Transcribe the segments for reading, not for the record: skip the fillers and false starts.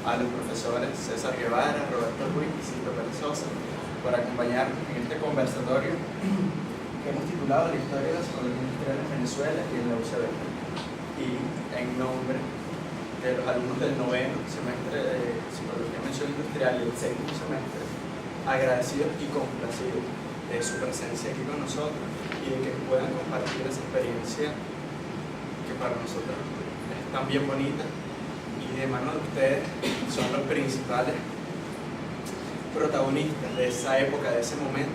a los profesores César Guevara, Roberto Ruiz y Cito Pérez Sosa por acompañarnos en este conversatorio que hemos titulado La historia de la psicología industrial en Venezuela y en la UCB. Y en nombre de los alumnos del 9º semestre de Psicología Mención Industrial y el 6º semestre, agradecidos y complacidos de su presencia aquí con nosotros y de que puedan compartir esa experiencia que para nosotros es tan bien bonita, y de mano de ustedes son los principales protagonistas de esa época, de ese momento.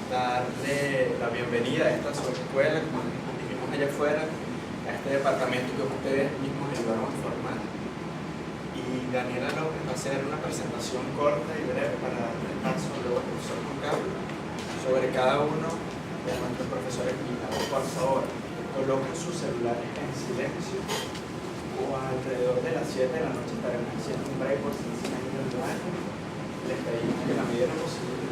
Darle la bienvenida a esta subescuela, como dijimos allá afuera, a este departamento que ustedes mismos ayudaron a formar. Y Daniela López va a hacer una presentación corta y breve para darle paso luego al profesor Juan Carlos sobre cada uno de nuestros profesores invitados. Por favor, coloquen sus celulares en silencio, o alrededor de las 7 de la noche estaremos haciendo un break por si necesitan ir al baño. Les pedimos que en la medida de lo posible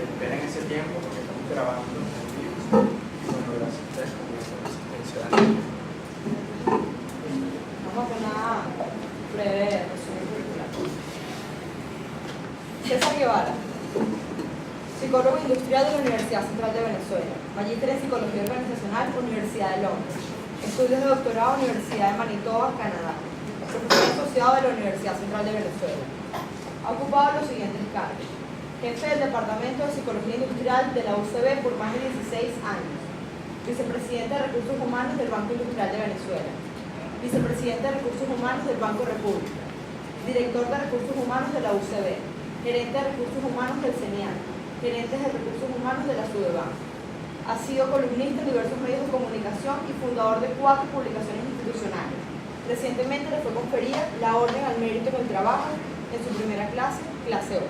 esperen ese tiempo porque estamos grabando los envíos. Y bueno, gracias a ustedes por la asistencia. Vamos a hacer una breve resumen curricular. César Guevara, psicólogo industrial de la Universidad Central de Venezuela, magíster en Psicología Organizacional, Universidad de Londres, estudios de doctorado, Universidad de Manitoba, Canadá, profesor asociado de la Universidad Central de Venezuela. Ha ocupado los siguientes cargos: jefe del Departamento de Psicología Industrial de la UCB por más de 16 años, vicepresidente de Recursos Humanos del Banco Industrial de Venezuela, vicepresidente de Recursos Humanos del Banco República, director de Recursos Humanos de la UCB, gerente de Recursos Humanos del CENIAN, gerente de Recursos Humanos de la SUDEBAN. Ha sido columnista en diversos medios de comunicación y fundador de 4 publicaciones institucionales. Recientemente le fue conferida la Orden al Mérito en el Trabajo en su primera clase, clase 1.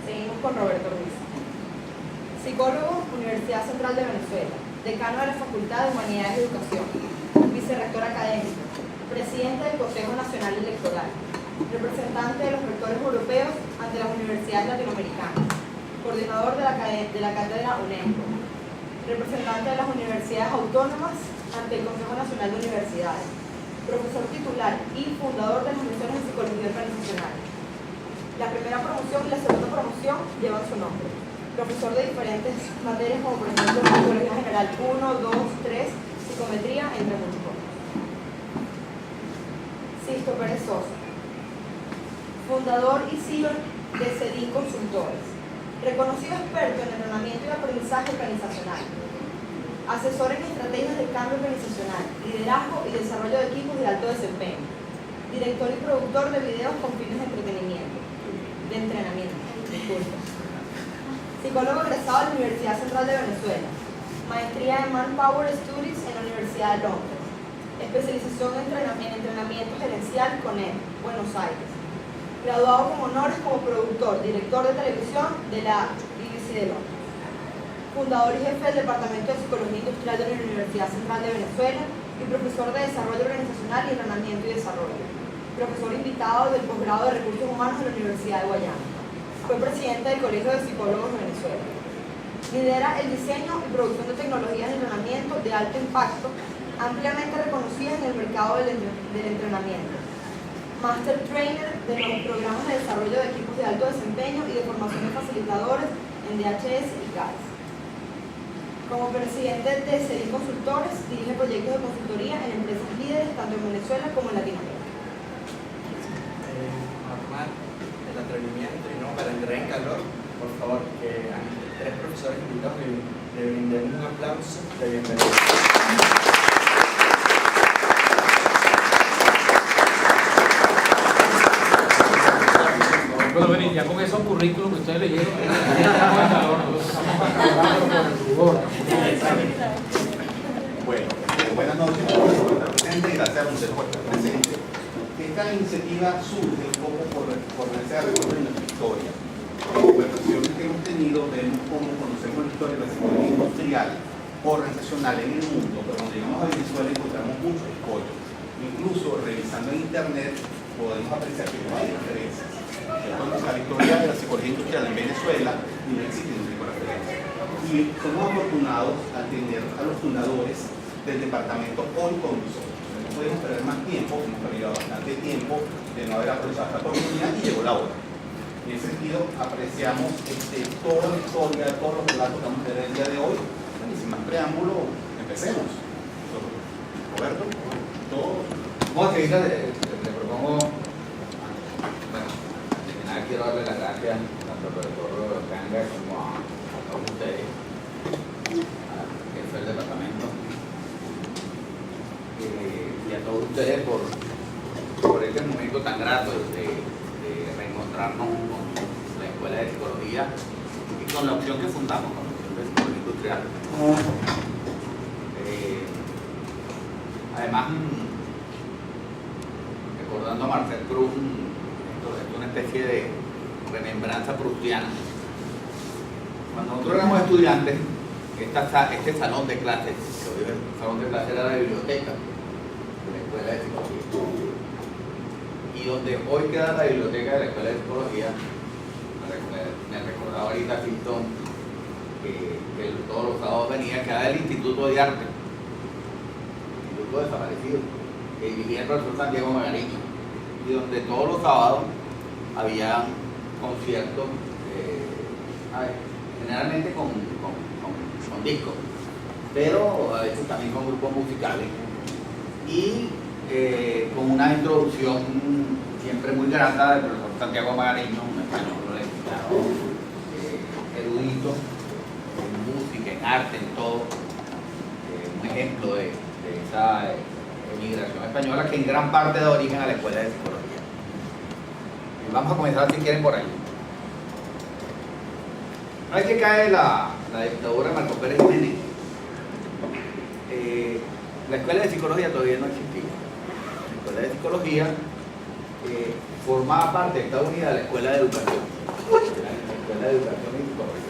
Seguimos con Roberto Ruiz. Psicólogo, Universidad Central de Venezuela, decano de la Facultad de Humanidades y Educación, vicerrector académico, presidente del Consejo Nacional Electoral, representante de los rectores europeos ante las universidades latinoamericanas, coordinador de la cátedra UNESCO, representante de las universidades autónomas ante el Consejo Nacional de Universidades, profesor titular y fundador de las misiones de Psicología Organizacional. La primera promoción y la segunda promoción llevan su nombre. Profesor de diferentes materias como por ejemplo Psicología General 1, 2, 3, Psicometría, entre muchos otros. Sisto Pérez Sosa, fundador y CEO de CEDIN Consultores, reconocido experto en entrenamiento y aprendizaje organizacional, asesor en estrategias de cambio organizacional, liderazgo y desarrollo de equipos de alto desempeño, director y productor de videos con fines de entrenamiento, psicólogo egresado de la Universidad Central de Venezuela, maestría en Manpower Studies en la Universidad de Londres, especialización en entrenamiento gerencial CONET, Buenos Aires, graduado con honores como productor, director de televisión de la BBC de Londres, fundador y jefe del Departamento de Psicología Industrial de la Universidad Central de Venezuela y profesor de Desarrollo Organizacional y Entrenamiento y Desarrollo, profesor invitado del posgrado de Recursos Humanos de la Universidad de Guayana. Fue presidente del Colegio de Psicólogos de Venezuela. Lidera el diseño y producción de tecnologías de entrenamiento de alto impacto, ampliamente reconocidas en el mercado del entrenamiento. Master Trainer de los programas de desarrollo de equipos de alto desempeño y de formación de facilitadores en DHS y CAES. Como presidente de CEDIN Consultores, dirige proyectos de consultoría en empresas líderes tanto en Venezuela como en Latinoamérica. Normal, el atrevimiento y no para entrar en calor, por favor, que a mis 3 profesores invitados le brinden un aplauso de bienvenida. Bueno, venir ya con esos currículos que ustedes leyeron, estamos en calor, nosotros estamos acabando con el rubor. Bueno, buenas noches, presente, gracias a ustedes por estar presentes. Esta iniciativa surge un poco por necesidad de recordar nuestra historia. En conversaciones que hemos tenido, vemos cómo conocemos la historia de la psicología industrial organizacional en el mundo, pero cuando llegamos a Venezuela encontramos muchos escollos. Incluso revisando en internet podemos apreciar que no hay referencias. Entonces, la historia de la psicología industrial en Venezuela no existe ningún tipo de referencia. Y somos afortunados al tener a los fundadores del departamento hoy con nosotros. podíamos perder más tiempo, hemos perdido bastante tiempo de no haber aprovechado esta oportunidad y llegó la hora. En ese sentido, apreciamos toda la historia, todos los relatos que vamos a tener el día de hoy. Y sin más preámbulo, empecemos. Roberto, todos. Bueno, enseguida le propongo, bueno, de nada quiero darle las gracias tanto al profesor Canga como a todos ustedes, al jefe del departamento, y a todos ustedes por este momento tan grato de reencontrarnos con la Escuela de Psicología y con la opción que fundamos, con la opción de Psicología Industrial. Además, recordando a Marcel Proust, esto es una especie de remembranza proustiana. Cuando nosotros éramos estudiantes, este salón de clases, que hoy el salón de clases era la biblioteca de la Escuela de Psicología, y donde hoy queda la biblioteca de la Escuela de Psicología, me recordaba ahorita Tito que todos los sábados venía, queda el Instituto de Arte, Instituto desaparecido, que vivía el profesor Santiago Magariño, y donde todos los sábados había conciertos, generalmente con discos, pero a veces también con grupos musicales, y con una introducción siempre muy grata del profesor Santiago Magariño, un español erudito en música, en arte, en todo, un ejemplo de esa emigración española que en gran parte da origen a la Escuela de Psicología. Vamos a comenzar, si quieren, por ahí. Una vez que cae la dictadura de Marco Pérez Jiménez, la Escuela de Psicología todavía no existía. La Escuela de Psicología formaba parte de Estados Unidos de la Escuela de Educación. La Escuela de Educación y Psicología.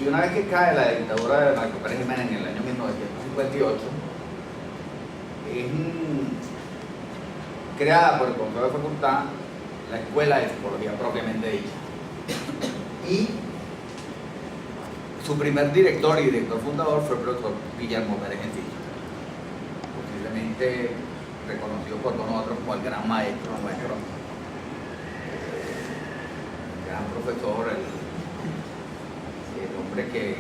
Y una vez que cae la dictadura de Marco Pérez Jiménez en el año 1958, es creada por el Consejo de Facultad la Escuela de Psicología propiamente dicha. Y su primer director y director fundador fue el profesor Guillermo Pérez Encillo, posiblemente reconocido por nosotros como el gran maestro nuestro, el gran profesor, el hombre que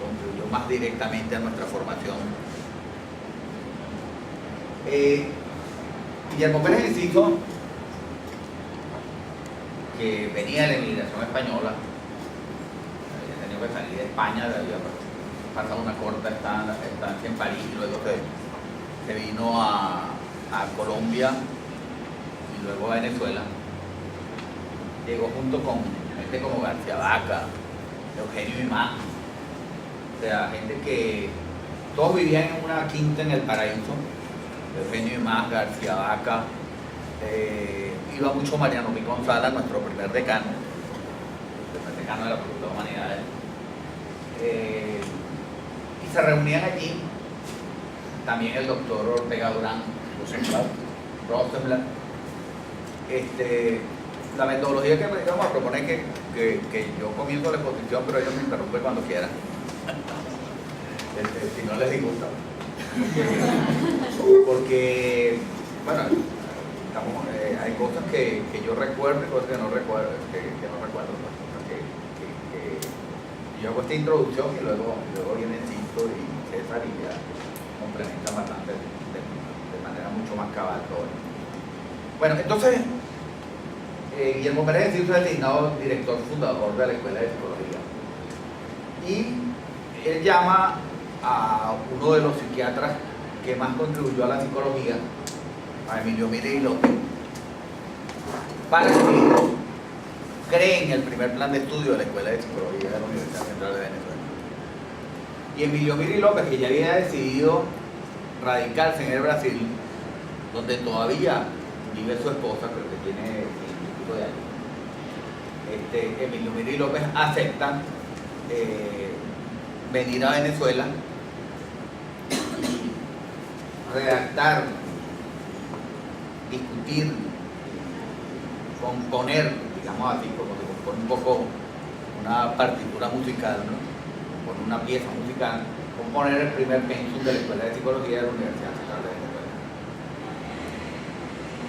contribuyó más directamente a nuestra formación. Guillermo Pérez Encillo, que venía de la emigración española, había tenido que salir de España, había pasado una corta estancia en París, y luego se vino a Colombia y luego a Venezuela. Llegó junto con gente como García Vaca, Eugenio Imá, o sea, gente que todos vivían en una quinta en el Paraíso. Eugenio Imá, García Vaca, iba mucho Mariano Picón Sala, nuestro primer decano de la Facultad de Humanidades, y se reunían allí también el doctor Ortega Durán, Rosenblatt. La metodología que vamos a proponer es que yo comienzo la exposición, pero ellos me interrumpen cuando quieran, si no les disgusta. Porque bueno, hay cosas que yo recuerdo y cosas que no recuerdo, cosas que yo hago esta introducción y luego viene Cito y César y ya complementan bastante de manera mucho más cabal todo. Bueno, entonces Guillermo Pérez Encillo es designado director fundador de la Escuela de Psicología, y él llama a uno de los psiquiatras que más contribuyó a la psicología, a Emilio Miri López, para que creen el primer plan de estudio de la Escuela de Psicología de la Universidad Central de Venezuela. Y Emilio Miri López, que ya había decidido radicarse en el Brasil, donde todavía vive su esposa, pero que tiene 5 de años, Emilio Miri López acepta venir a Venezuela y redactar, discutir, componer, digamos así, como se compone un poco una partitura musical, ¿no? Con una pieza musical con componer el primer pensum de la Escuela de Psicología de la Universidad Central de Venezuela.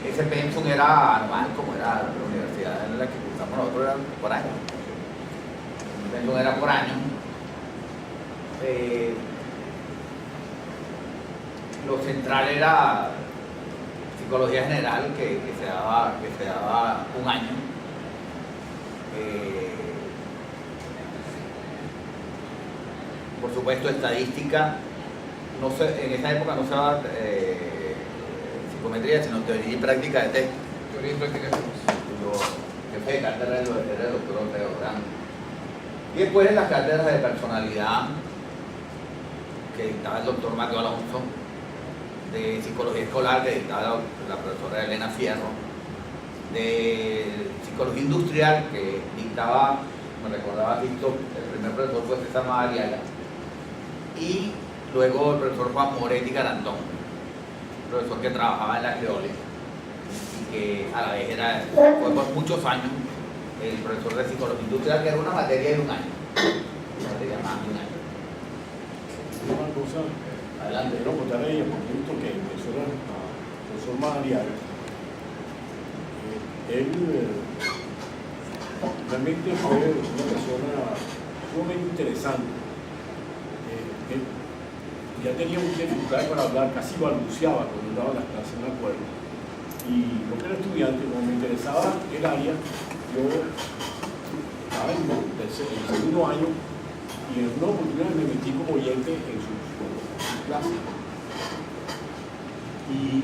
Ese pensum era anual, como era la universidad en la que cursamos nosotros, era por año. El pensum era por año. Lo central era psicología general, que se daba un año. Por supuesto, estadística, en esa época no se daba psicometría, sino teoría y práctica de texto. Teoría y práctica de texto. Yo jefe de cátedra era el doctor Ortega Durán. Y después en las cátedras de personalidad, que dictaba el doctor Mateo Alonso, de psicología escolar, que dictaba la profesora Elena Fierro, de psicología industrial, que dictaba, me recordaba Víctor, el primer profesor fue César Madariaga, y luego el profesor Juan Moretti Garantón, profesor que trabajaba en la Creole, y que a la vez fue por muchos años el profesor de psicología industrial, que era una materia de un año, una materia más de un año. Una cosa, Adelante. quiero contar a ella, porque he visto que el profesor Madariaga, él realmente fue una persona sumamente interesante. Él ya tenía mucha dificultad para hablar, casi balbuceaba cuando daba las clases, me acuerdo. Y lo que era estudiante, como me interesaba el área, yo estaba en el segundo año y en una oportunidad me metí como oyente en sus clases. Y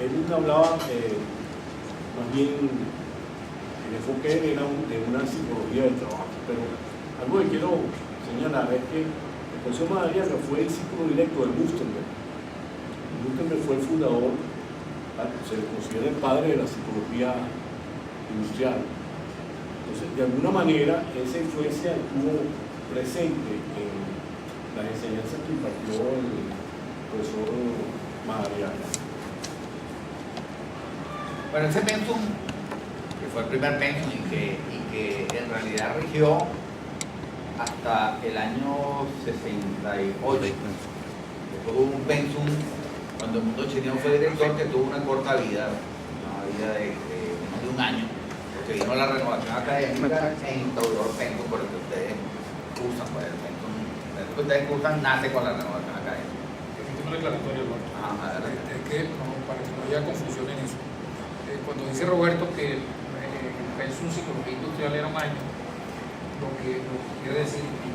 él hablaba más bien, el enfoque era de una psicología del trabajo, pero algo que quiero señalar es que el profesor Madariaga fue el círculo directo de Mustenberg. Mustenberg fue el fundador, se le considera el padre de la psicología industrial. Entonces, de alguna manera, esa influencia estuvo presente en las enseñanzas que impartió el profesor Madariaga. Bueno, ese pensum, que fue el primer pensum y que en realidad rigió hasta el año 68. Después hubo un pensum, cuando el Mundo Chinión fue director, que tuvo una corta vida, una vida de menos de un año, porque vino la renovación académica e instauró el pensum por el que ustedes cursan, pues el pensum que ustedes cursan nace con la renovación académica. Existe un declaratorio, Eduardo. Adelante. Es que, para que no haya confusión en eso. Cuando dice Roberto que el pensum psicología industrial era un año, lo que quiere decir, y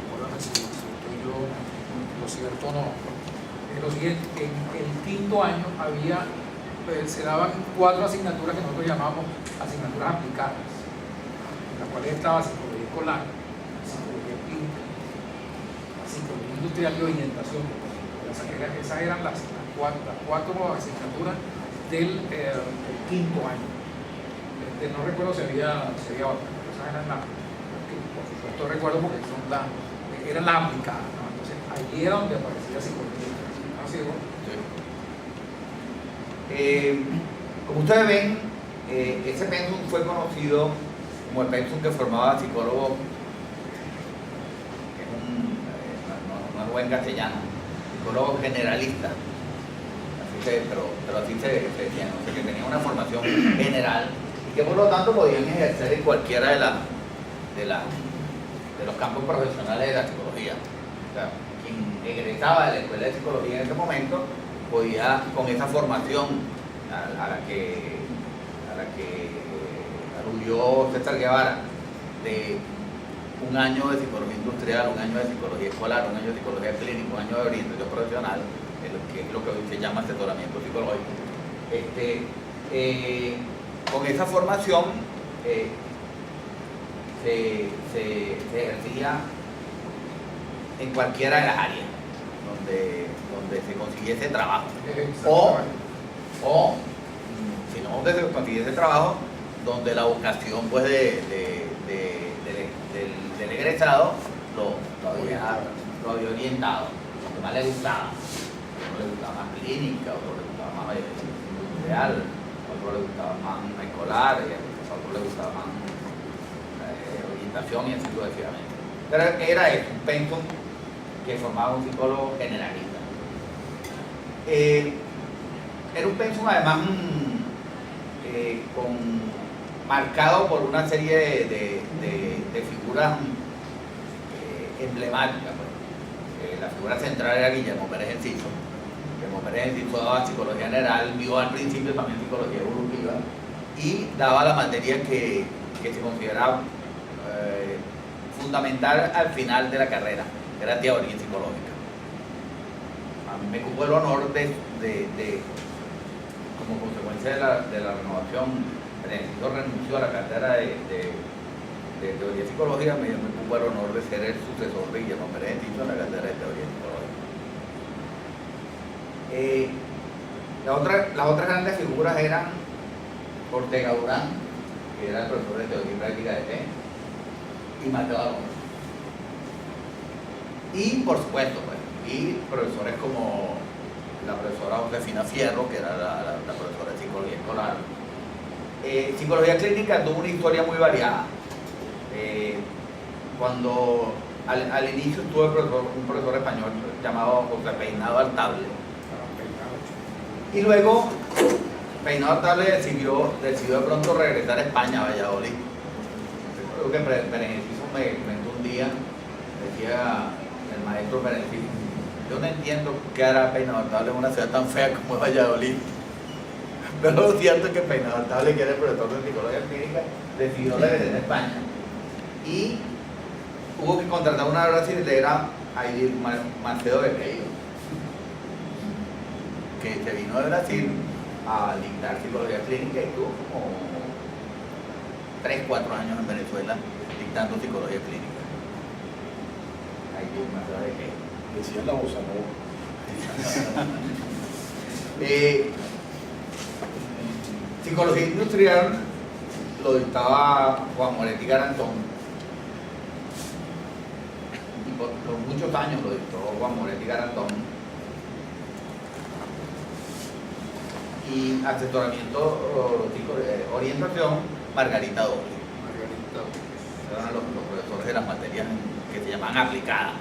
recuérdame si estoy yo lo cierto o no, es lo siguiente: en el quinto año se daban 4 asignaturas que nosotros llamamos asignaturas aplicadas, en las cuales estaba psicología escolar, psicología clínica, psicología industrial y orientación. Esas eran las 4 asignaturas del quinto año. No recuerdo si había otra, pero esas eran las que por supuesto recuerdo porque eran las aplicadas, ¿no? Entonces allí era donde aparecía psicología. ¿Así es? Como ustedes ven, ese pensum fue conocido como el pensum que formaba psicólogos, que es no es buen castellano, psicólogos generalistas. Pero así se decía, ¿no? O sea, que tenían una formación general y que por lo tanto podían ejercer en cualquiera de los campos profesionales de la psicología. O sea, quien egresaba de la escuela de psicología en ese momento podía, con esa formación a la que aludió César Guevara, de un año de psicología industrial, un año de psicología escolar, un año de psicología clínica, un año de orientación profesional, que es lo que hoy se llama asesoramiento psicológico. Con esa formación se ejercía en cualquiera de las áreas donde se consiguiese trabajo. O si no donde se consiguiese trabajo, donde la vocación pues del egresado lo había orientado, lo que más le gustaba. A uno le gustaba más clínica, a otro le gustaba más industrial, a otro le gustaba más escolar, y a otro le gustaba más orientación y así sucesivamente. Pero era eso, un pensum que formaba un psicólogo generalista. Era un pensum además marcado por una serie de figuras emblemáticas. Pues. La figura central era Guillermo Pérez Enciso. Guillermo Pérez Enciso daba psicología general, vio al principio también psicología evolutiva y daba la materia que se consideraba fundamental al final de la carrera, que era teoría psicológica. A mí me cupo el honor de como consecuencia de la renovación, Enciso renunció a la cátedra de teoría psicológica, me cupo el honor de ser el sucesor de Guillermo Pérez Enciso en la cátedra de teoría psicológica. Las otras grandes figuras eran Ortega Durán, que era el profesor de teoría y práctica de TEN, y Mateo Alonso. Y por supuesto, pues, y profesores como la profesora Josefina Fierro, que era la profesora de psicología escolar. Psicología clínica tuvo una historia muy variada. Cuando al inicio tuve un profesor español llamado José Peinado Altable, y luego Peinado Altable decidió de pronto regresar a España, a Valladolid. Creo que Pérez Enciso me comentó un día, decía el maestro Pérez Enciso, yo no entiendo qué hará Peinado Altable en una ciudad tan fea como Valladolid. Pero lo cierto es que Peinado Altable, que era el profesor de psicología clínica, decidió regresar a España. Y hubo que contratar una brasilera, Aidir Macedo de Peiro, que se vino de Brasil a dictar psicología clínica y tuvo como 3-4 años en Venezuela dictando psicología clínica. Aidir Macedo de Peiro. Decía la bossa nova. Psicología industrial lo dictaba Juan Moretti Garantón, y por muchos años lo dictó Juan Moretti Garantón, y asesoramiento, orientación, Margarita Doble. Eran los profesores de las materias que se llamaban aplicadas.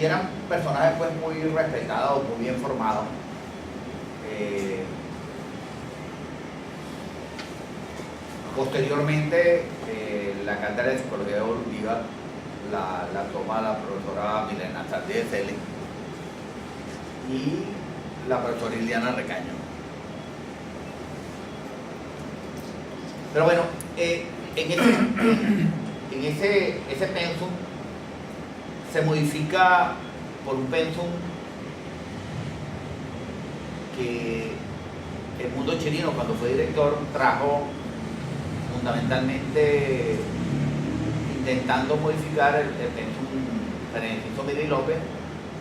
Y eran personajes pues muy respetados, muy bien formados. Posteriormente, la cátedra de psicología evolutiva la toma la profesora Milena Sardi de Cele y la profesora Iliana Recaño. Pero bueno, en ese pensum se modifica por un pensum que el Mundo Chirino, cuando fue director, trajo fundamentalmente intentando modificar el pensum Pérez Enciso Mira y López,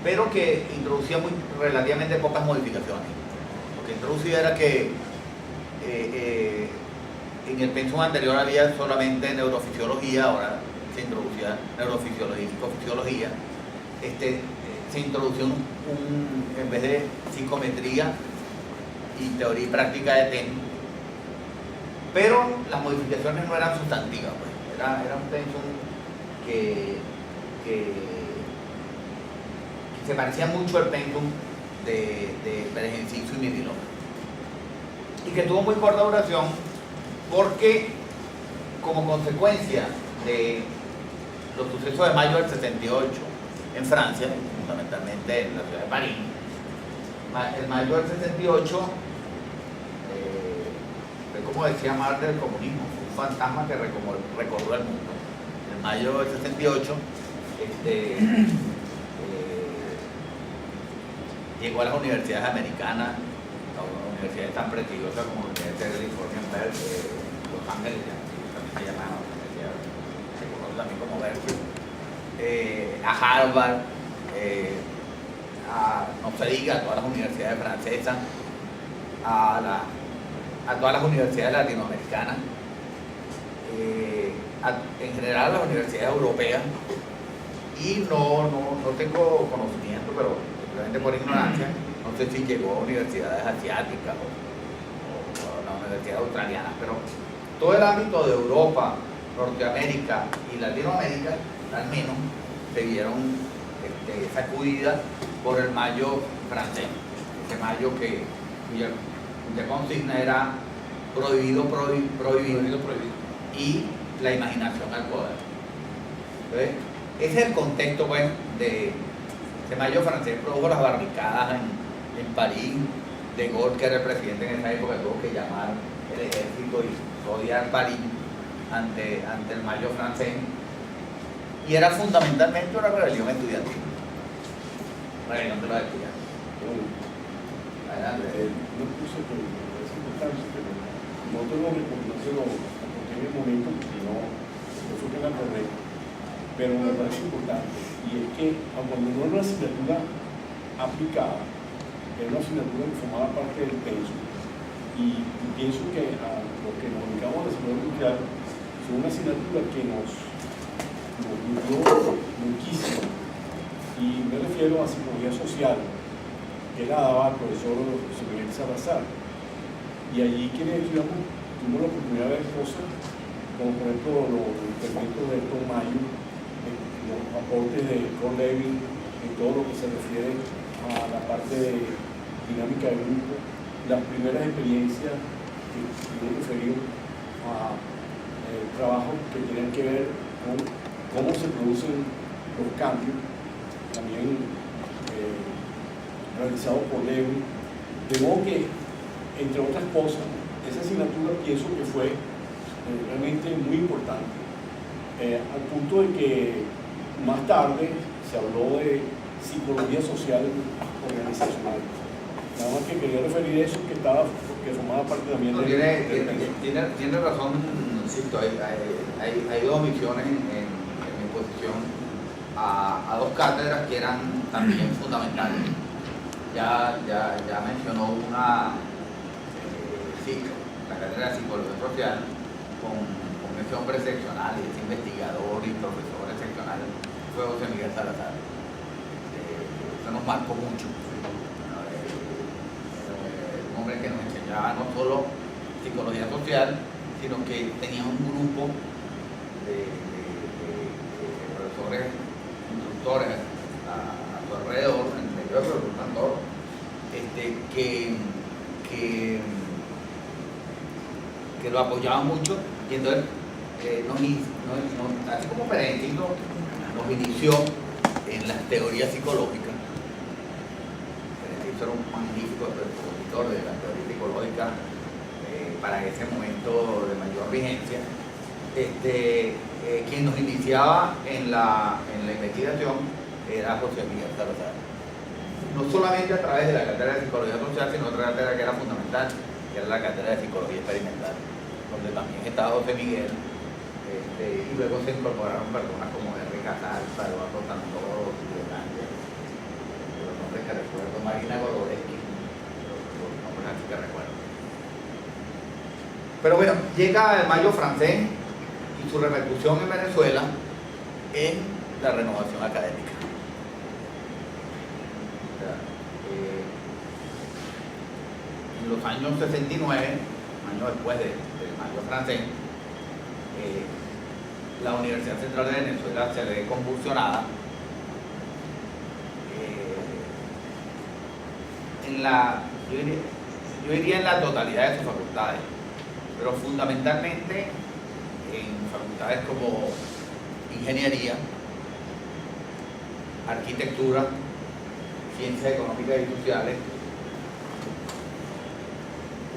pero que introducía relativamente pocas modificaciones. Lo que introducía era que en el pensum anterior había solamente neurofisiología, ahora se introducía neurofisiología y psicofisiología. Se introdució en vez de psicometría y teoría y práctica de TEN, pero las modificaciones no eran sustantivas, pues. Era un pensum que se parecía mucho al pensum de Pérez Enciso y Mira y López, y que tuvo muy corta duración porque, como consecuencia de los sucesos de mayo del 68 en Francia, fundamentalmente en la ciudad de París, el mayo del 68 fue, como decía Marx, del comunismo, fue un fantasma que recorrió el mundo. En mayo del 68 llegó a las universidades americanas, a universidades tan prestigiosas como la Universidad de California en Los Ángeles, también se llamaban, se conoce también como Berkeley, a Harvard, no se diga, a todas las universidades francesas, a todas las universidades latinoamericanas, en general a las universidades europeas, y no tengo conocimiento, pero simplemente por ignorancia, no sé si llegó a universidades asiáticas o a las universidades australianas, pero todo el ámbito de Europa, Norteamérica y Latinoamérica, al menos, se vieron sacudida por el mayo francés, ese mayo cuya consigna era prohibido, y la imaginación al poder. Entonces, ese es el contexto pues, de ese mayo francés. Produjo las barricadas en París. De Gaulle, que era el presidente en esa época, tuvo que llamar el ejército y rodear París ante el mayo francés. Y era fundamentalmente una rebelión estudiantil. Rebelión de los estudiantes. Adelante. No puse que es importante, pero no te lo reconoce porque en el momento, porque no fue que la acordé, pero me parece importante. Y es que, cuando no era una asignatura aplicada, era una asignatura que formaba parte del penso. Y pienso que a los que nos dedicamos a la seguridad industrial, fue una asignatura que nos ayudó muchísimo. Y me refiero a psicología social, que la daba el profesor José Miguel Salazar. Y allí quienes estudiamos tuvimos la oportunidad de ver cosas como por ejemplo los experimentos de Tom Mayo, los aportes de Carl Levin, en todo lo que se refiere a la parte de dinámica de grupo, las primeras experiencias que me he referido a trabajos que tienen que ver con cómo se producen los cambios, también realizados por Levin. De modo que, entre otras cosas, esa asignatura pienso que fue realmente muy importante, al punto de que más tarde se habló de psicología social organizacional. Nada más que quería referir eso, que formaba parte también no, tiene razón, insisto, hay dos misiones en mi posición a dos cátedras que eran también fundamentales. Ya mencionó una, la cátedra de psicología social, con ese hombre excepcional, y ese investigador y profesor excepcional, fue José Miguel Salazar. Eso nos marcó mucho. Un hombre que nos enseñaba no solo psicología social, sino que tenía un grupo de profesores, instructores a su alrededor, entre ellos resultan todos, que lo apoyaban mucho, y entonces así como Perentino nos inició en las teorías psicológicas. Perentino era un magnífico expositor de las teorías psicológicas para ese momento de mayor vigencia. Quien nos iniciaba en la investigación era José Miguel Salazar. No solamente a través de la cátedra de psicología social, sino otra cátedra que era fundamental, que era la cátedra de psicología experimental, donde también estaba José Miguel, y luego se incorporaron personas como Henry Casal, Eduardo Santoro, los nombres que recuerdo, Marina Gorodeski, los nombres así que recuerdo. Pero bueno, llega el mayo francés y su repercusión en Venezuela en la renovación académica. En los años 69, años después del mayo francés, la Universidad Central de Venezuela se ve convulsionada yo diría en la totalidad de sus facultades, pero fundamentalmente en facultades como ingeniería, arquitectura, ciencias económicas y sociales,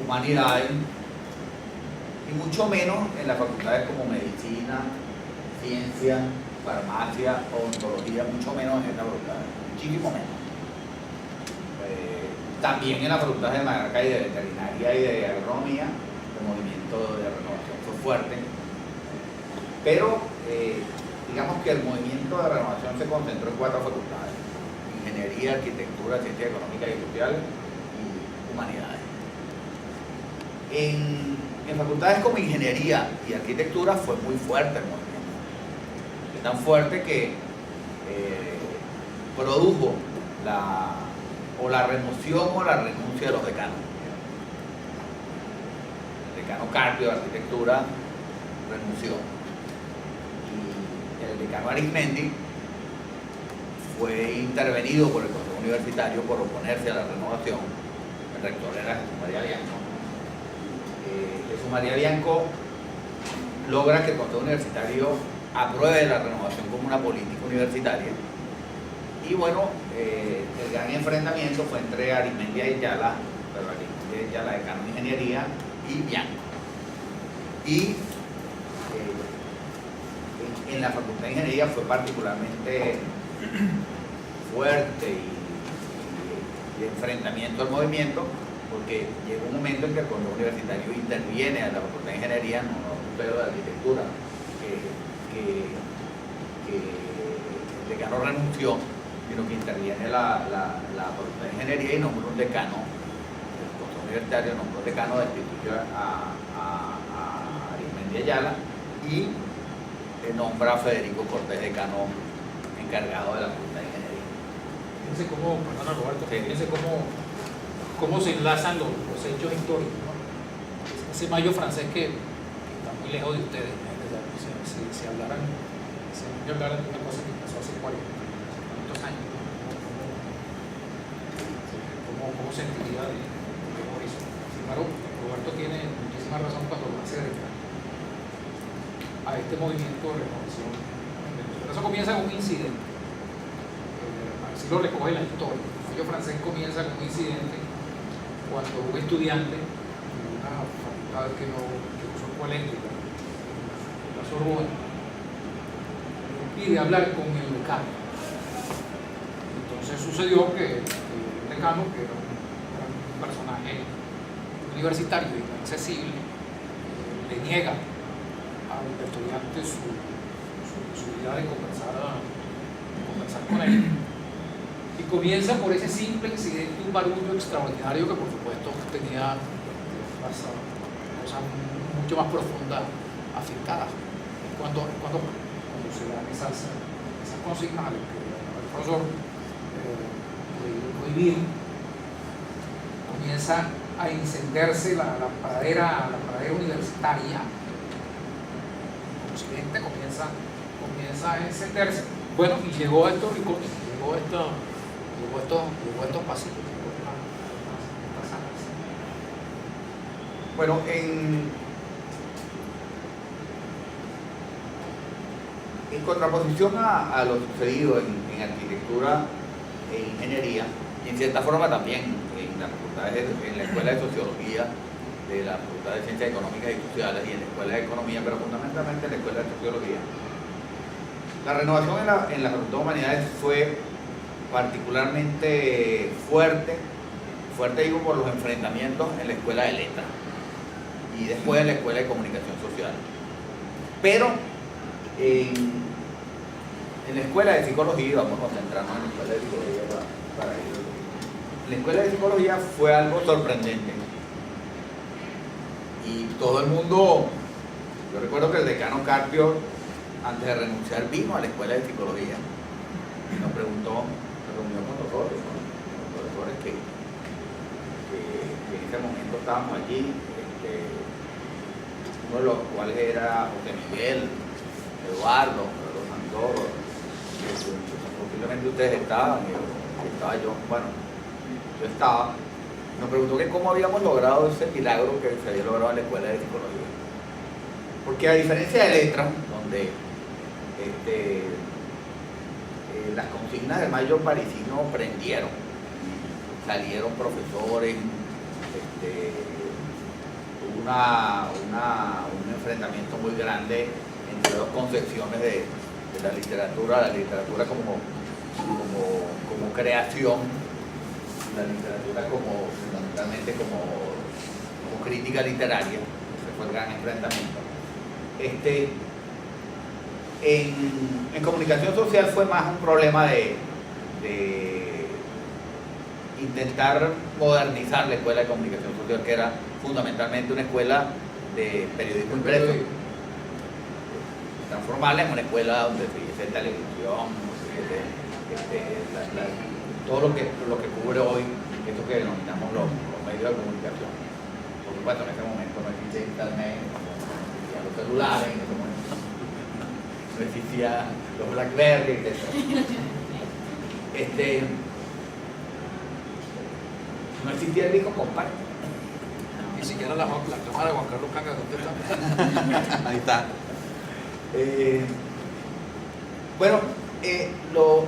humanidades, y mucho menos en las facultades como medicina, ciencia, farmacia, odontología, mucho menos en estas facultades, muchísimo menos. También en las facultades de Maracay, de veterinaria y de agronomía, el movimiento de renovación fue fuerte, pero digamos que el movimiento de renovación se concentró en 4 facultades: ingeniería, arquitectura, ciencia económica y social y humanidades. En facultades como ingeniería y arquitectura fue muy fuerte el movimiento, tan fuerte que produjo la remoción o la renuncia de los decanos. El decano Carpio de arquitectura renunció, y el decano Arismendi fue intervenido por el Consejo Universitario por oponerse a la renovación. El rector era Jesús María Bianco. Jesús María Bianco logra que el Consejo Universitario apruebe la renovación como una política universitaria. Y bueno, el gran enfrentamiento fue entre Arismendi Ayala, decano de Ingeniería, y Bianco. Y en la Facultad de Ingeniería fue particularmente fuerte y de enfrentamiento al movimiento, porque llegó un momento en que el Consejo Universitario interviene a la Facultad de Ingeniería, no un pedo de arquitectura, que el decano renunció, sino que interviene la Facultad de Ingeniería y nombró un decano, el Consejo Universitario nombró un decano, destituyó a Arismendi Ayala y nombra a Federico Cortés decano encargado de la Facultad de Ingeniería. Fíjense cómo, perdona Roberto, fíjense cómo se enlazan los hechos históricos, ¿no? Ese mayo francés que está muy lejos de ustedes, si hablaran de una cosa que pasó hace 40 años, ¿cómo sentiría de eso? Sin embargo, Roberto tiene muchísima razón cuando lo hace a este movimiento de renovación. Pero eso comienza con un incidente, así lo recoge la historia. El mayo francés comienza con un incidente cuando un estudiante de una facultad que usó eléctrica, la Sorbona, pide hablar con el decano. Entonces sucedió que el decano, que era un personaje universitario y inaccesible, le niega al estudiante su posibilidad de conversar con él, y comienza por ese simple incidente un barullo extraordinario que por supuesto tenía cosas mucho más profundas afincadas. Cuando se dan esas consignas a las que el profesor prohibir, comienza a encenderse la pradera universitaria. Occidente comienza a encenderse. Bueno, y llegó a estos rincones, llegó a estos pasillos, estas salas. Bueno, en contraposición a lo sucedido en arquitectura e ingeniería, y en cierta forma también en la Escuela de Sociología de la Facultad de Ciencias Económicas y Sociales y en la Escuela de Economía, pero fundamentalmente en la Escuela de Sociología, la renovación en la Facultad de Humanidades fue particularmente fuerte digo por los enfrentamientos en la Escuela de Letras y después en la Escuela de Comunicación Social. Pero en la Escuela de Psicología, vamos a concentrarnos en la Escuela de Psicología para ello. La Escuela de Psicología fue algo sorprendente y todo el mundo, yo recuerdo que el decano Carpio, antes de renunciar, vino a la Escuela de Psicología y nos preguntó, se reunió con nosotros, con los profesores que en ese momento estábamos allí, uno de los cuales era José Miguel, Eduardo, Pedro Santoro, posiblemente ustedes estaban, y estaba yo, bueno, yo estaba, nos preguntó que cómo habíamos logrado ese milagro que se había logrado en la Escuela de Psicología. Porque a diferencia de Letras, donde las consignas de mayo parisino prendieron, salieron profesores, un enfrentamiento muy grande entre dos concepciones de la literatura como creación, la literatura fundamentalmente como crítica literaria. Ese fue el gran enfrentamiento. En comunicación social fue más un problema de intentar modernizar la Escuela de Comunicación Social, que era fundamentalmente una escuela de periodismo impreso, transformarla en una escuela donde se dice televisión, todo lo que cubre hoy esto que denominamos los medios de comunicación. Por supuesto, en ese momento no existía internet, no existían los celulares, en ese momento no existían los BlackBerry, etc. no existía el hijo compacto. Ni siquiera la cámara de Juan Carlos Canga, ¿dónde está? Ahí está. Bueno,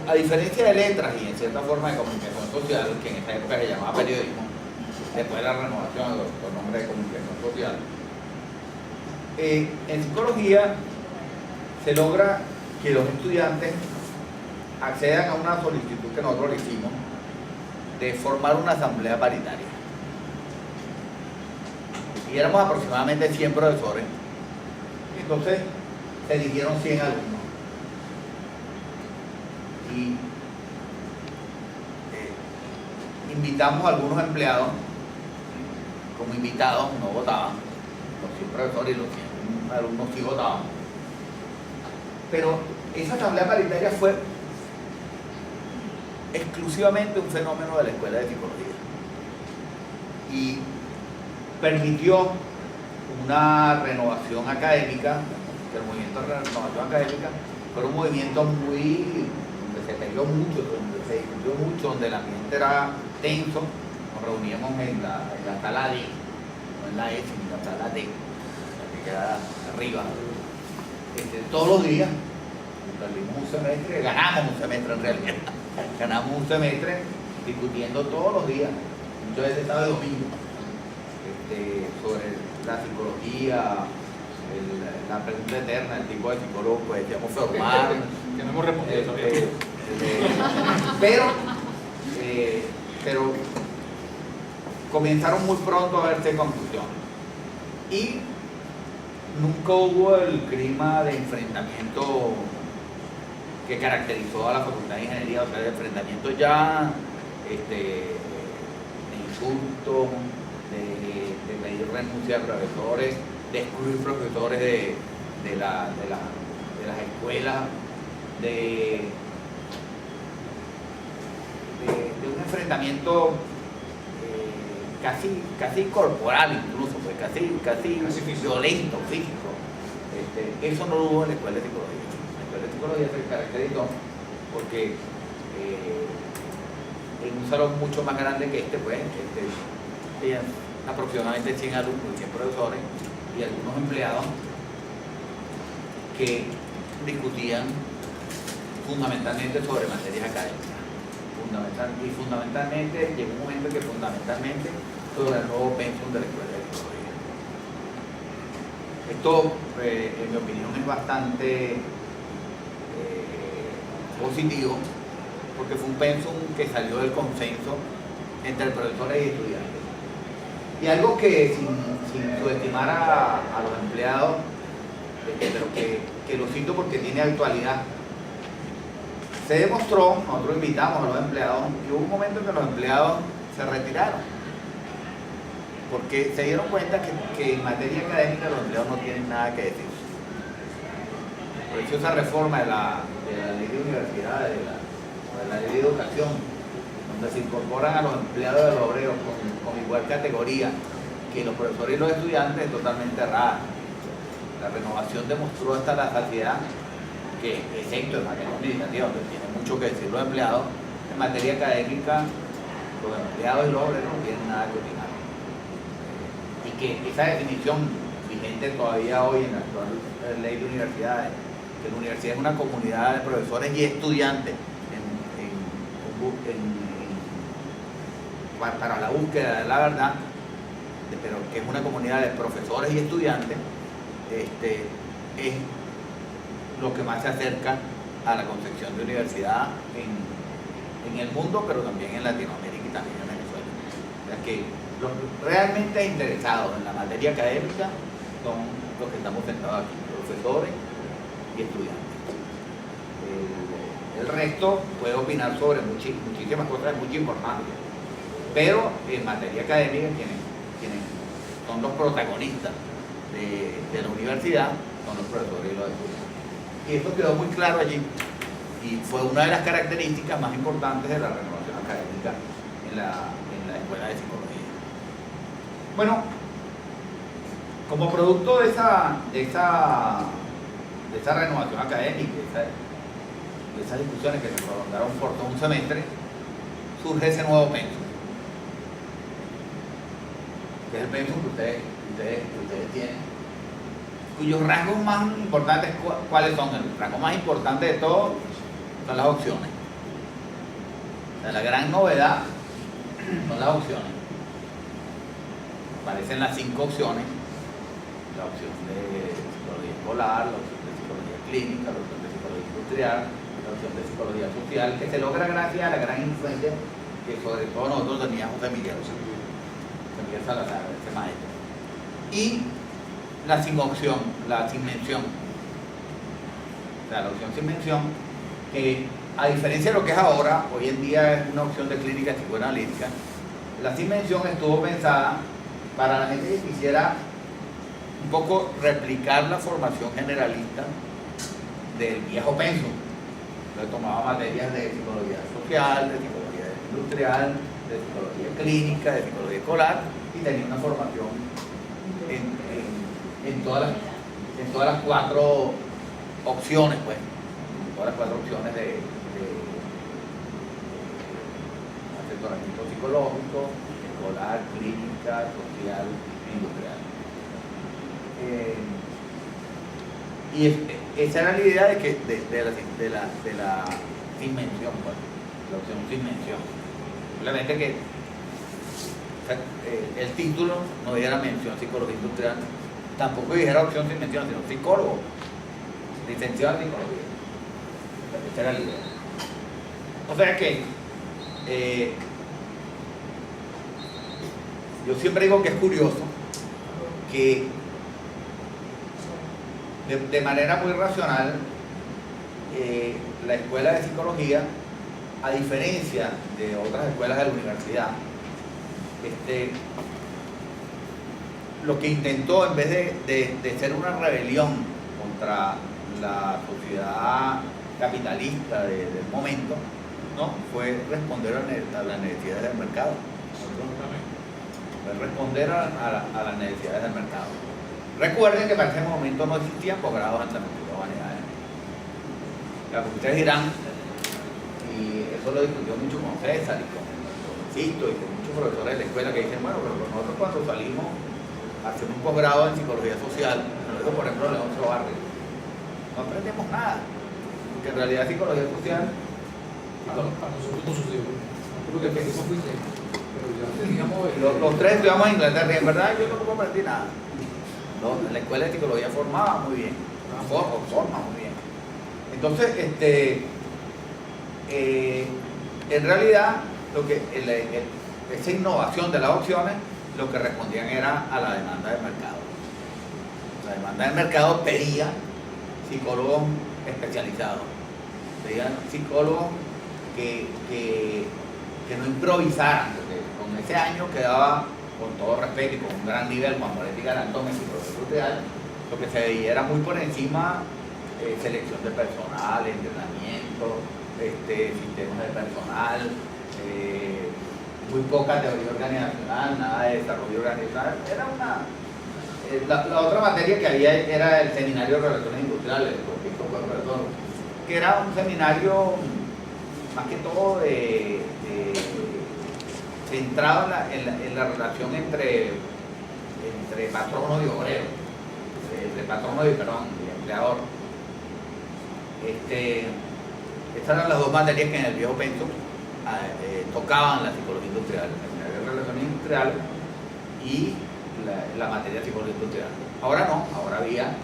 a diferencia de letras y en cierta forma de comunicación social, que en esta época se llamaba periodismo, después de la renovación con nombre de comunicación social, en psicología se logra que los estudiantes accedan a una solicitud que nosotros le hicimos de formar una asamblea paritaria. Y éramos aproximadamente 100 profesores. Entonces se eligieron 100 alumnos. Y invitamos a algunos empleados como invitados, no votaban. Los 100 profesores y los 100 alumnos sí votaban. Pero esa asamblea paritaria fue exclusivamente un fenómeno de la Escuela de Psicología y permitió una renovación académica, que el movimiento de renovación académica fue un movimiento donde se peleó mucho, donde se discutió mucho, donde el ambiente era tenso. Nos reuníamos en la sala D, no en la S, en la sala D, la que queda arriba, todos los días. Perdimos un semestre, ganamos un semestre en realidad. Ganamos un semestre discutiendo todos los días, muchas veces sábado y domingo, sobre la psicología, la pregunta eterna, el tipo de psicólogo pues decíamos formar. Que no hemos respondido todavía. Pero comenzaron muy pronto a verse conclusiones. Y nunca hubo el clima de enfrentamiento que caracterizó a la Facultad de Ingeniería, o sea, de enfrentamiento ya de insultos, de pedir renuncia a profesores, de excluir profesores de las escuelas, de un enfrentamiento casi corporal incluso, pues casi violento, físico. Eso no lo hubo en la Escuela de Psicología. La Escuela de Psicología se caracterizó porque en un salón mucho más grande que pues, había aproximadamente 100 alumnos, 100 profesores y algunos empleados que discutían fundamentalmente sobre materias académicas. Fundamentalmente, llegó un momento en que fundamentalmente sobre el nuevo pensum de la Escuela de Psicología. Esto, en mi opinión, es bastante positivo, porque fue un pensum que salió del consenso entre profesores y estudiantes. Y algo que, sin subestimar a los empleados, pero que lo cito porque tiene actualidad, se demostró, nosotros invitamos a los empleados, y hubo un momento en que los empleados se retiraron, porque se dieron cuenta que en materia académica los empleados no tienen nada que decir. Por eso esa reforma de la ley de universidades, de la ley de educación, donde se incorporan a los empleados de los obreros con igual categoría que los profesores y los estudiantes, es totalmente errada. La renovación demostró hasta la saciedad que, excepto en materia administrativa, donde tienen mucho que decir los empleados, en materia académica los empleados y los obreros no tienen nada que opinar. Y que esa definición vigente todavía hoy en la actual ley de universidades, que la universidad es una comunidad de profesores y estudiantes para la búsqueda de la verdad, pero que es una comunidad de profesores y estudiantes, es lo que más se acerca a la concepción de universidad en el mundo, pero también en Latinoamérica y también en Venezuela. O sea que los realmente interesados en la materia académica son los que estamos sentados aquí, profesores y estudiantes. El resto puede opinar sobre muchísimas cosas muy importantes, pero en materia académica quienes son los protagonistas de la universidad son los profesores y los estudiantes. Y esto quedó muy claro allí y fue una de las características más importantes de la renovación académica en la Escuela de Psicología. Bueno, como producto de esa renovación académica, de esas discusiones que se prolongaron por todo un semestre, surge ese nuevo pensum, que es el pensum que ustedes tienen, cuyos rasgos más importantes, ¿cuáles son? El rasgo más importante de todo son las opciones. O sea, la gran novedad son las opciones. Aparecen las 5 opciones: la opción de psicología escolar, la opción de psicología clínica, la opción de psicología industrial, la opción de psicología social, que se logra gracias a la gran influencia que sobre todo nosotros tenía José Miguel Salazar, ese maestro. Y la sin opción, la sin mención. O sea, la opción sin mención, que a diferencia de lo que es ahora, hoy en día es una opción de clínica psicoanalítica, la sin mención estuvo pensada para la gente que quisiera un poco replicar la formación generalista del viejo pensum. Entonces tomaba materias de psicología social, de psicología industrial, de psicología clínica, de psicología escolar, y tenía una formación en todas las 4 opciones, pues, en todas las 4 opciones de asesoramiento psicológico, escolar, clínica, social e industrial. Y esa era la idea de que de la sin mención, pues, la opción sin mención. Simplemente que el título no diera mención psicología industrial, tampoco dijera opción sin mención, sino psicólogo, licenciado en psicología. Esa era la idea. O sea que yo siempre digo que es curioso que de manera muy racional la escuela de psicología, a diferencia de otras escuelas de la universidad, lo que intentó, en vez de ser una rebelión contra la sociedad capitalista del momento, ¿no?, fue responder a las necesidades del mercado. Fue responder a las necesidades del mercado. Recuerden que para ese momento no existían posgrados en Tecnología y Humanidades. Claro, ustedes dirán, y eso lo discutió mucho con César y con Sisto y con muchos profesores de la escuela, que dicen, bueno, pero nosotros cuando salimos hacemos un posgrado en psicología social, por ejemplo León Sobarri, no aprendemos nada, porque en realidad psicología social Para nosotros no sucedió. Creo que no fuiste. Pero ya teníamos los 3 estudiamos en Inglaterra y en verdad yo no aprendí nada. No, la escuela de psicología formaba muy bien, forma muy bien. Entonces, en realidad, esa innovación de las opciones, lo que respondían era a la demanda del mercado. La demanda del mercado pedía psicólogos especializados, pedía psicólogos que no improvisaran, porque con ese año quedaba, con todo respeto y con un gran nivel, Juan Moretti Garantón en psicología industrial, lo que se veía era muy por encima selección de personal, entrenamiento, sistemas de personal, muy poca teoría organizacional, nada de desarrollo organizacional. Era la otra materia que había era el seminario de relaciones industriales, que era un seminario más que todo centrado en la relación entre patrono y obrero, entre patrono y empleador. Estas eran las 2 materias que en el viejo pensum tocaban la psicología industrial, el seminario de relaciones industriales y la materia de psicología industrial. Ahora no, ahora había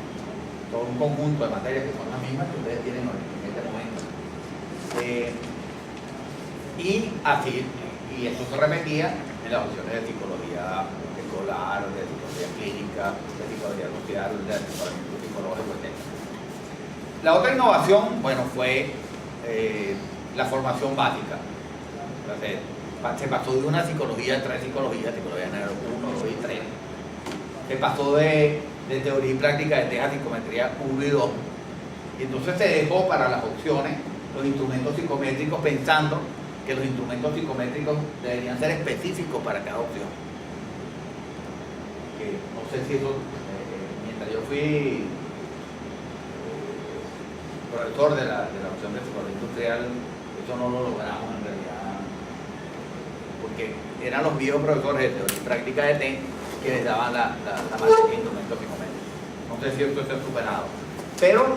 todo un conjunto de materias que son las mismas que ustedes tienen hoy, en este momento. Y eso se repetía en las opciones de psicología escolar, de psicología clínica, de psicología social, de asesoramiento psicológico, etc. La otra innovación, bueno, fue la formación básica. Entonces, se pasó de una psicología de 3 psicologías, psicología general 1, 2 y 3. Se pasó de teoría y práctica de teja psicometría 1 y 2. Y entonces se dejó para las opciones los instrumentos psicométricos, pensando que los instrumentos psicométricos deberían ser específicos para cada opción. Que no sé si eso, mientras yo fui profesor de la opción de psicología industrial, eso no lo logramos en realidad, porque eran los viejos profesores de teoría y práctica de TEN que les daban la materia de instrumentos psicométricos. No sé si esto está superado. Pero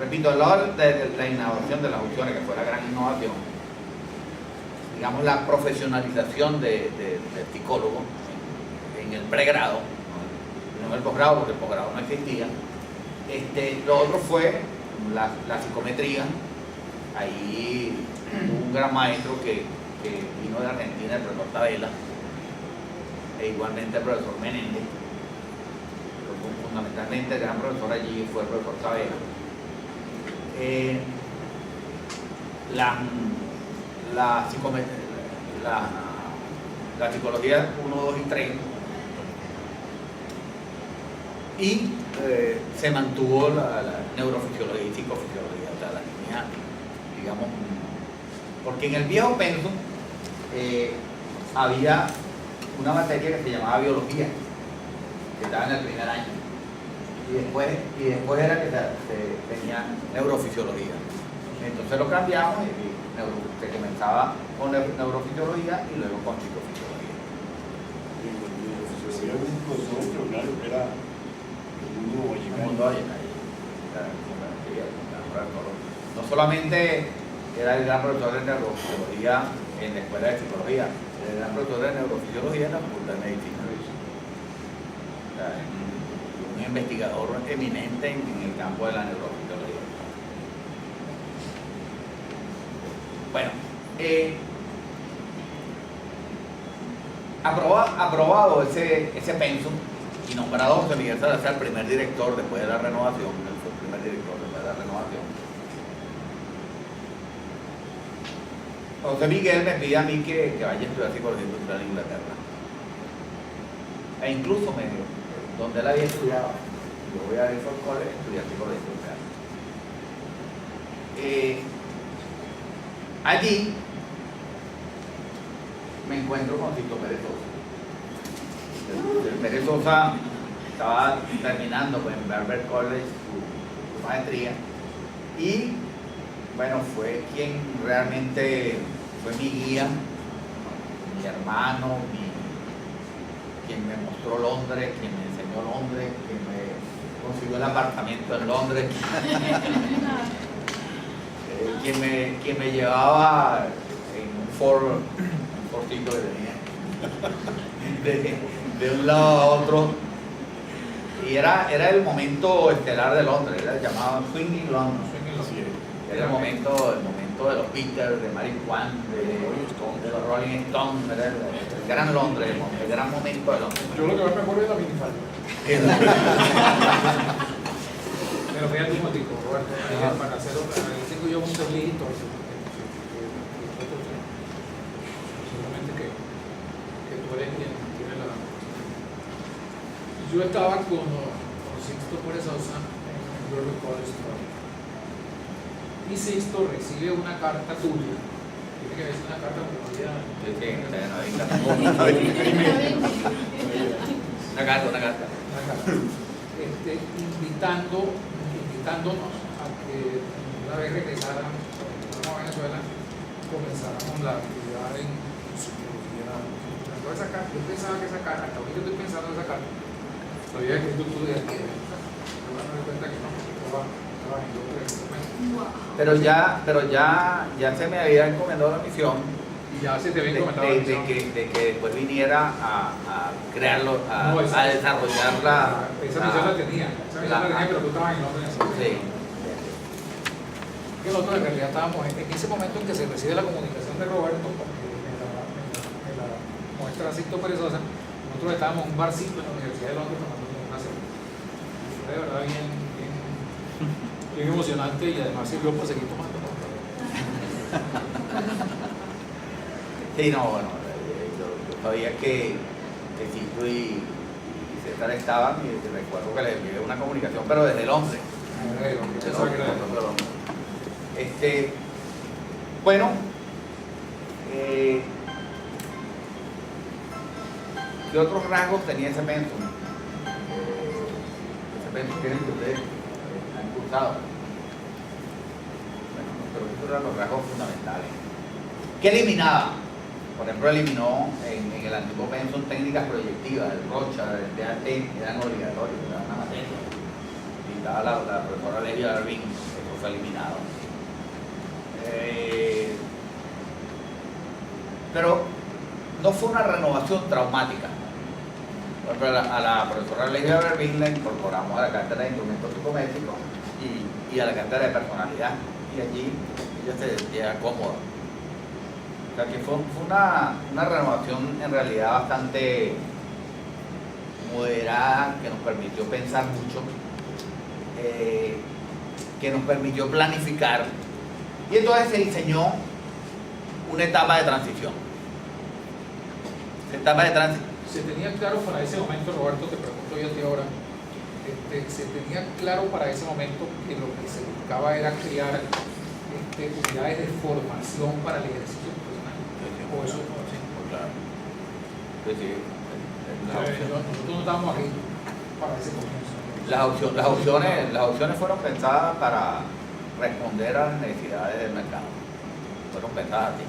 repito, al lado de la innovación de las opciones, que fue la gran innovación, digamos la profesionalización del psicólogo en el pregrado, no en el posgrado, porque el posgrado no existía. Lo otro fue la psicometría. Ahí hubo un gran maestro que vino de Argentina, el profesor Tabela, e igualmente el profesor Menéndez. Pero fundamentalmente el gran profesor allí fue el profesor Tabela. La psicología 1, 2 y 3, y se mantuvo la neurofisiología y psicofisiología, o sea, la línea, digamos, porque en el viejo pensum había una materia que se llamaba biología, que estaba en el primer año, y después era que se tenía neurofisiología. Entonces lo cambiamos y se comenzaba con neurofisiología y luego con psicofisiología. Y la un profesor extraordinario que era el mundo Vallecay. No solamente era el gran profesor de neurofisiología en la escuela de psicología, era el gran profesor de neurofisiología en la facultad de medicina. O sea, un investigador eminente en el campo de la neurofisiología. Bueno, aprobado ese pensum y nombrado José Miguel Salazar el primer director después de la renovación, él fue el primer director después de la renovación. José Miguel me pide a mí que vaya a estudiar psicología industrial en Inglaterra. E incluso me dijo, donde él había estudiado, yo voy a Bedford College a estudiar psicología industrial. Allí me encuentro con Tito Pérez Sosa. Pérez Sosa estaba terminando en Bedford College su maestría y bueno, fue quien realmente fue mi guía, mi hermano, quien me mostró Londres, quien me enseñó Londres, quien me consiguió el apartamento en Londres, quien me llevaba en un Fordcito que tenía de un lado a otro, y era el momento estelar de Londres, era llamado Swinging London. Era el momento de los Beatles, de Mary Juan, de los Rolling Stones, era el gran Londres, el gran momento de Londres. Yo lo que más me acuerdo es la minifalda. Pero fíjate un motico, Roberto, para hacer tengo yo un tablito, solamente que tú eres quien tiene la... Yo estaba con Sixto Pérez Sosa en Bedford College, y Sixto recibe una carta tuya. Tiene que decir una carta como había... Una carta. Invitándonos a que una vez regresáramos a Venezuela, comenzáramos la actividad en psicología. Yo pensaba que esa carta, hasta ahorita estoy pensando en esa carta, lo había escrito tú de aquí. Pero me doy cuenta que no, estaba en otro momento. Pero ya se me había encomendado la misión. Y ya se te había encomendado la misión. De que después viniera a crearlo, a desarrollar esa misión la tenía, pero tú estabas en Londres. Sí. Que nosotros en realidad estábamos en ese momento en que se recibe la comunicación de Roberto, porque me la muestra Sixto Pérez Sosa, nosotros estábamos en un barcito en la Universidad de Londres tomando una cerveza. Fue de verdad bien emocionante y además sirvió por seguir tomando. Sí, no, bueno, yo sabía que Tito y César estaban y recuerdo que les envié una comunicación, pero desde Londres. Bueno, ¿qué otros rasgos tenía ese pensum? pensum que es el que ustedes han cursado. Bueno, pero estos eran los rasgos fundamentales. ¿Qué eliminaba? Por ejemplo, eliminó en el antiguo pensum técnicas proyectivas, el Rocha, el DAT, eran obligatorios, era una materia. Y estaba la profesora Lelia Arvin, eso fue eliminado. Pero no fue una renovación traumática. Por ejemplo, a la profesora Lelia Arvin la incorporamos a la cátedra de instrumentos psicométricos y a la cátedra de personalidad. Y allí ella se sentía cómoda. O sea que fue una renovación en realidad bastante moderada, que nos permitió pensar mucho, que nos permitió planificar. Y entonces se diseñó una etapa de transición. Se tenía claro para ese momento, Roberto, te pregunto yo a ti ahora, se tenía claro para ese momento que lo que se buscaba era crear unidades de formación para el ejercicio profesional. O eso no, sí. Claro. Sí, sí. Nosotros no estamos aquí para ese comienzo. Las opciones fueron pensadas para responder a las necesidades del mercado. Fueron pensadas así.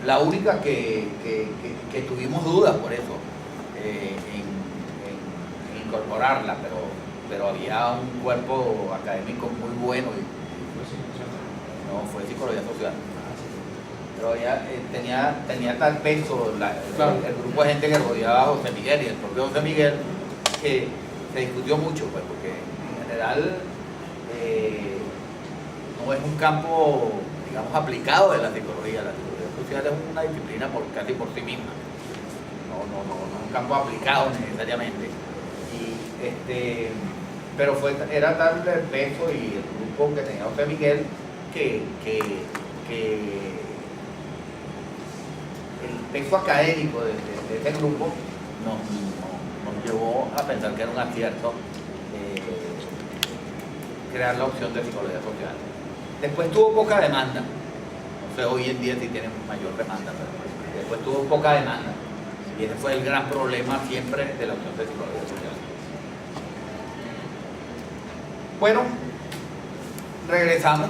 La única que tuvimos dudas por eso, en incorporarla, pero había un cuerpo académico muy bueno y no fue psicología social. Pero ya tenía tal peso el grupo de gente que rodeaba a José Miguel y el propio José Miguel, que se discutió mucho, pues, porque en general no es un campo, digamos, aplicado de la psicología. La psicología social es una disciplina casi por sí misma, no es un campo aplicado necesariamente. Pero era tal el peso y el grupo que tenía José Miguel que el peso académico de este grupo nos llevó a pensar que era un acierto crear la opción de psicología social. Después tuvo poca demanda, no sé hoy en día si tiene mayor demanda, pero después tuvo poca demanda y ese fue el gran problema siempre de la opción de psicología social. Bueno, regresamos.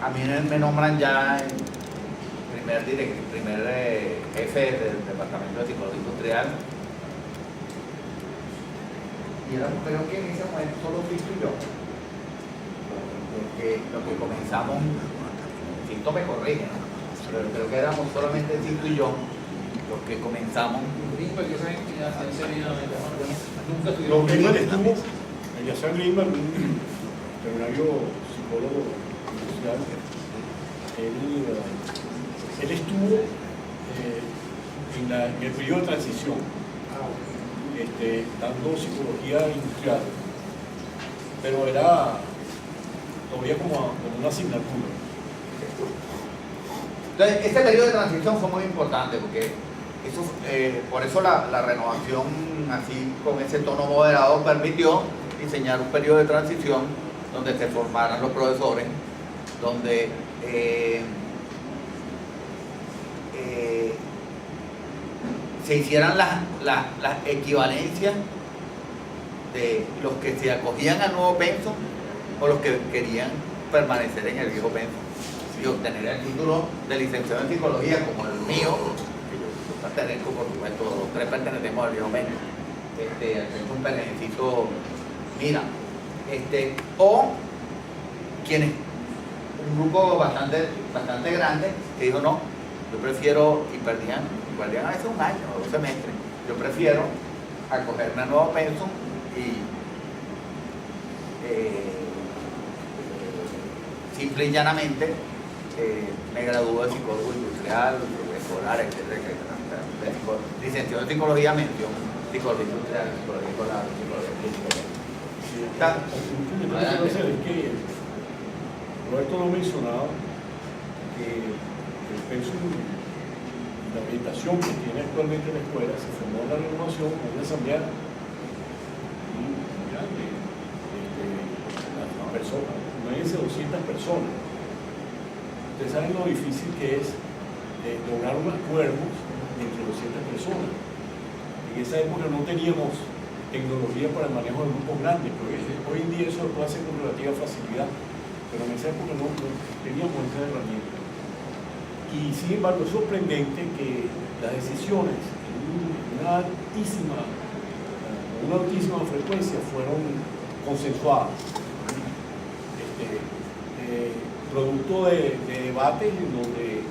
A mí me nombran ya primer jefe del departamento de psicología industrial. Y creo que en ese momento solo Cristo y yo. Lo que comenzamos, Cristo me corrige, ¿no? Pero creo que éramos solamente Cristo y yo los que comenzamos. Nunca Los Greenberg estuvo, Eliazar Greenberg, un veterinario psicólogo industrial, él estuvo en el periodo de transición, dando psicología industrial, pero era todavía como una asignatura. Entonces, este periodo de transición fue muy importante porque por eso la renovación así con ese tono moderado permitió diseñar un periodo de transición donde se formaran los profesores, donde se hicieran las equivalencias de los que se acogían al nuevo pensum o los que querían permanecer en el viejo pensum y obtener el título de licenciado en psicología como el mío, que yo pertenezco, por supuesto, los tres pertenecemos al viejo pensum, un penecito, mira, o quienes, un grupo bastante grande que dijo no, yo prefiero, y perdían a veces un año o 2 semestres, yo prefiero acogerme a nuevo pensum y simple y llanamente me graduó de psicólogo industrial, escolar, etcétera, licenciado en psicología, mención psicología industrial, psicología escolar, psicología clínica. Es que Roberto no mencionaba que el pensum, la orientación que tiene actualmente la escuela se formó en la renovación con una asamblea muy grande, las personas, no hay 200 personas. Ustedes saben lo difícil que es lograr un acuerdo entre 200 personas. en esa época no teníamos tecnología para el manejo de grupos grandes, pero hoy en día eso lo puede hacer con relativa facilidad, pero en esa época no teníamos esa herramienta. Y sin embargo es sorprendente que las decisiones en una altísima frecuencia fueron consensuadas, producto de debates en donde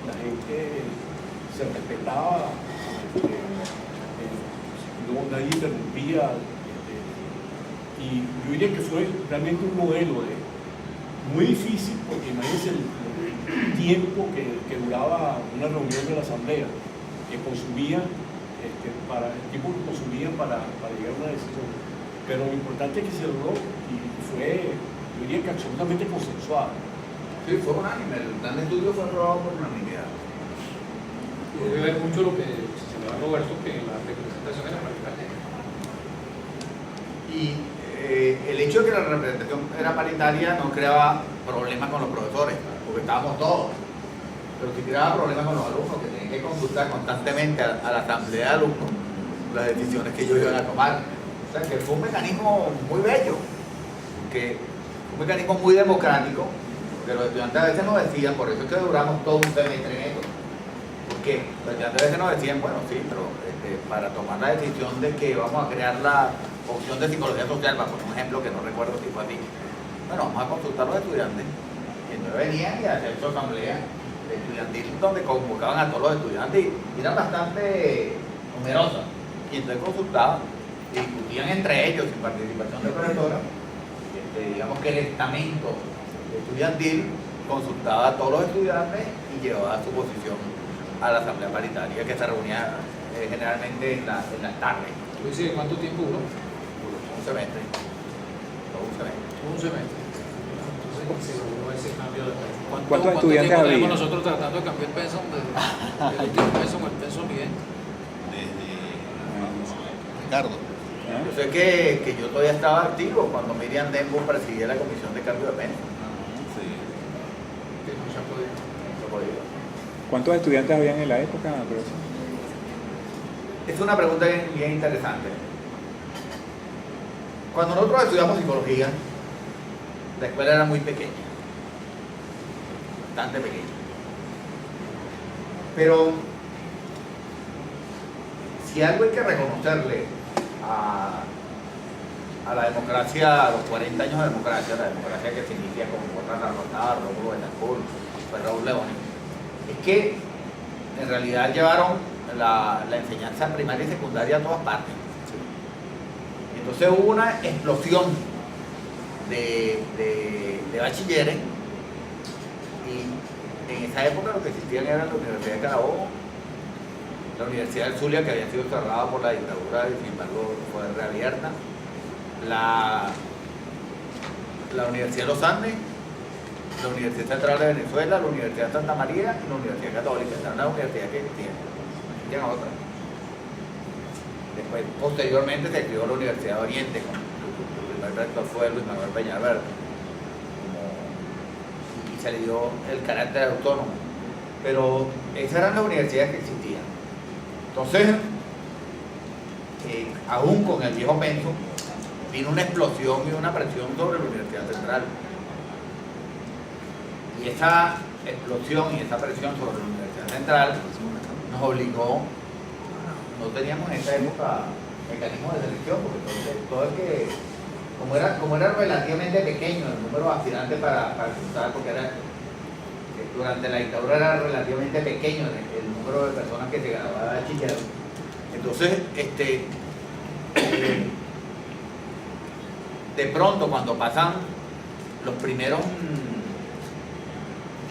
la gente se respetaba, nadie interrumpía, y yo diría que fue realmente un modelo muy difícil, porque imagínense el tiempo que duraba una reunión de la asamblea, que consumía el tiempo que consumían para llegar a una decisión, pero lo importante es que se logró y fue, yo diría que absolutamente consensuado. Sí, fue unánime, el plan de estudio fue aprobado por unanimidad. Debe ver mucho lo que señalaba Roberto, que la representación era paritaria. Y el hecho de que la representación era paritaria no creaba problemas con los profesores, porque estábamos todos, pero sí creaba problemas con los alumnos, que tenían que consultar constantemente a la asamblea de alumnos las decisiones que ellos iban a tomar. O sea, que fue un mecanismo muy bello, un mecanismo muy democrático, que los estudiantes a veces nos decían, por eso es que duramos todo un semestre en esto, porque los estudiantes a veces nos decían, bueno, sí, pero para tomar la decisión de que vamos a crear la opción de psicología social, para poner un ejemplo que no recuerdo si fue así, bueno, vamos a consultar a los estudiantes, y entonces venían y hacían su asamblea estudiantil donde convocaban a todos los estudiantes y eran bastante numerosas, y entonces consultaban, discutían entre ellos sin participación de profesora, digamos que el estamento estudiantil consultaba a todos los estudiantes y llevaba su posición a la asamblea paritaria, que se reunía generalmente en las tardes. ¿Tú dices cuánto tiempo duró? Un semestre. Todo un semestre. Un semestre. Entonces se logró ese cambio de pensum. ¿Cuántos estudiantes tiempo había? tenemos nosotros tratando de cambiar el pensum del último pensum al pensum bien? Ricardo. Yo sé que yo todavía estaba activo cuando Miriam Dembo presidía la comisión de cambio de pensum. Que no se ha podido. No he podido. ¿Cuántos estudiantes habían en la época, profesor? Es una pregunta bien interesante. Cuando nosotros estudiamos psicología, la escuela era muy pequeña, bastante pequeña. Pero si algo hay que reconocerle a la democracia, a los 40 años de democracia, la democracia que se inicia con Borja Carvajal, Rómulo Betancourt, Raúl León, es que en realidad llevaron la enseñanza primaria y secundaria a todas partes. Entonces hubo una explosión de bachilleres, y en esa época lo que existían eran la Universidad de Carabobo, la Universidad del Zulia, que había sido cerrada por la dictadura y sin embargo fue reabierta, la Universidad de los Andes, la Universidad Central de Venezuela, la Universidad de Santa María y la Universidad Católica. Esa era una universidad que existían otras. Después, posteriormente, se creó la Universidad de Oriente, con el primer rector fue Luis Manuel Peñalver, y se le dio el carácter autónomo. Pero esas eran las universidades que existían. Entonces, aún con el viejo pensum, vino una explosión y una presión sobre la Universidad Central. Y esa explosión y esa presión sobre la Universidad Central nos obligó, no teníamos en esa época mecanismos de selección, porque todo el que, como era relativamente pequeño el número de aspirantes para cursar, porque durante la dictadura era relativamente pequeño el número de personas que se graduaban de bachiller. Entonces, de pronto, cuando pasan los primeros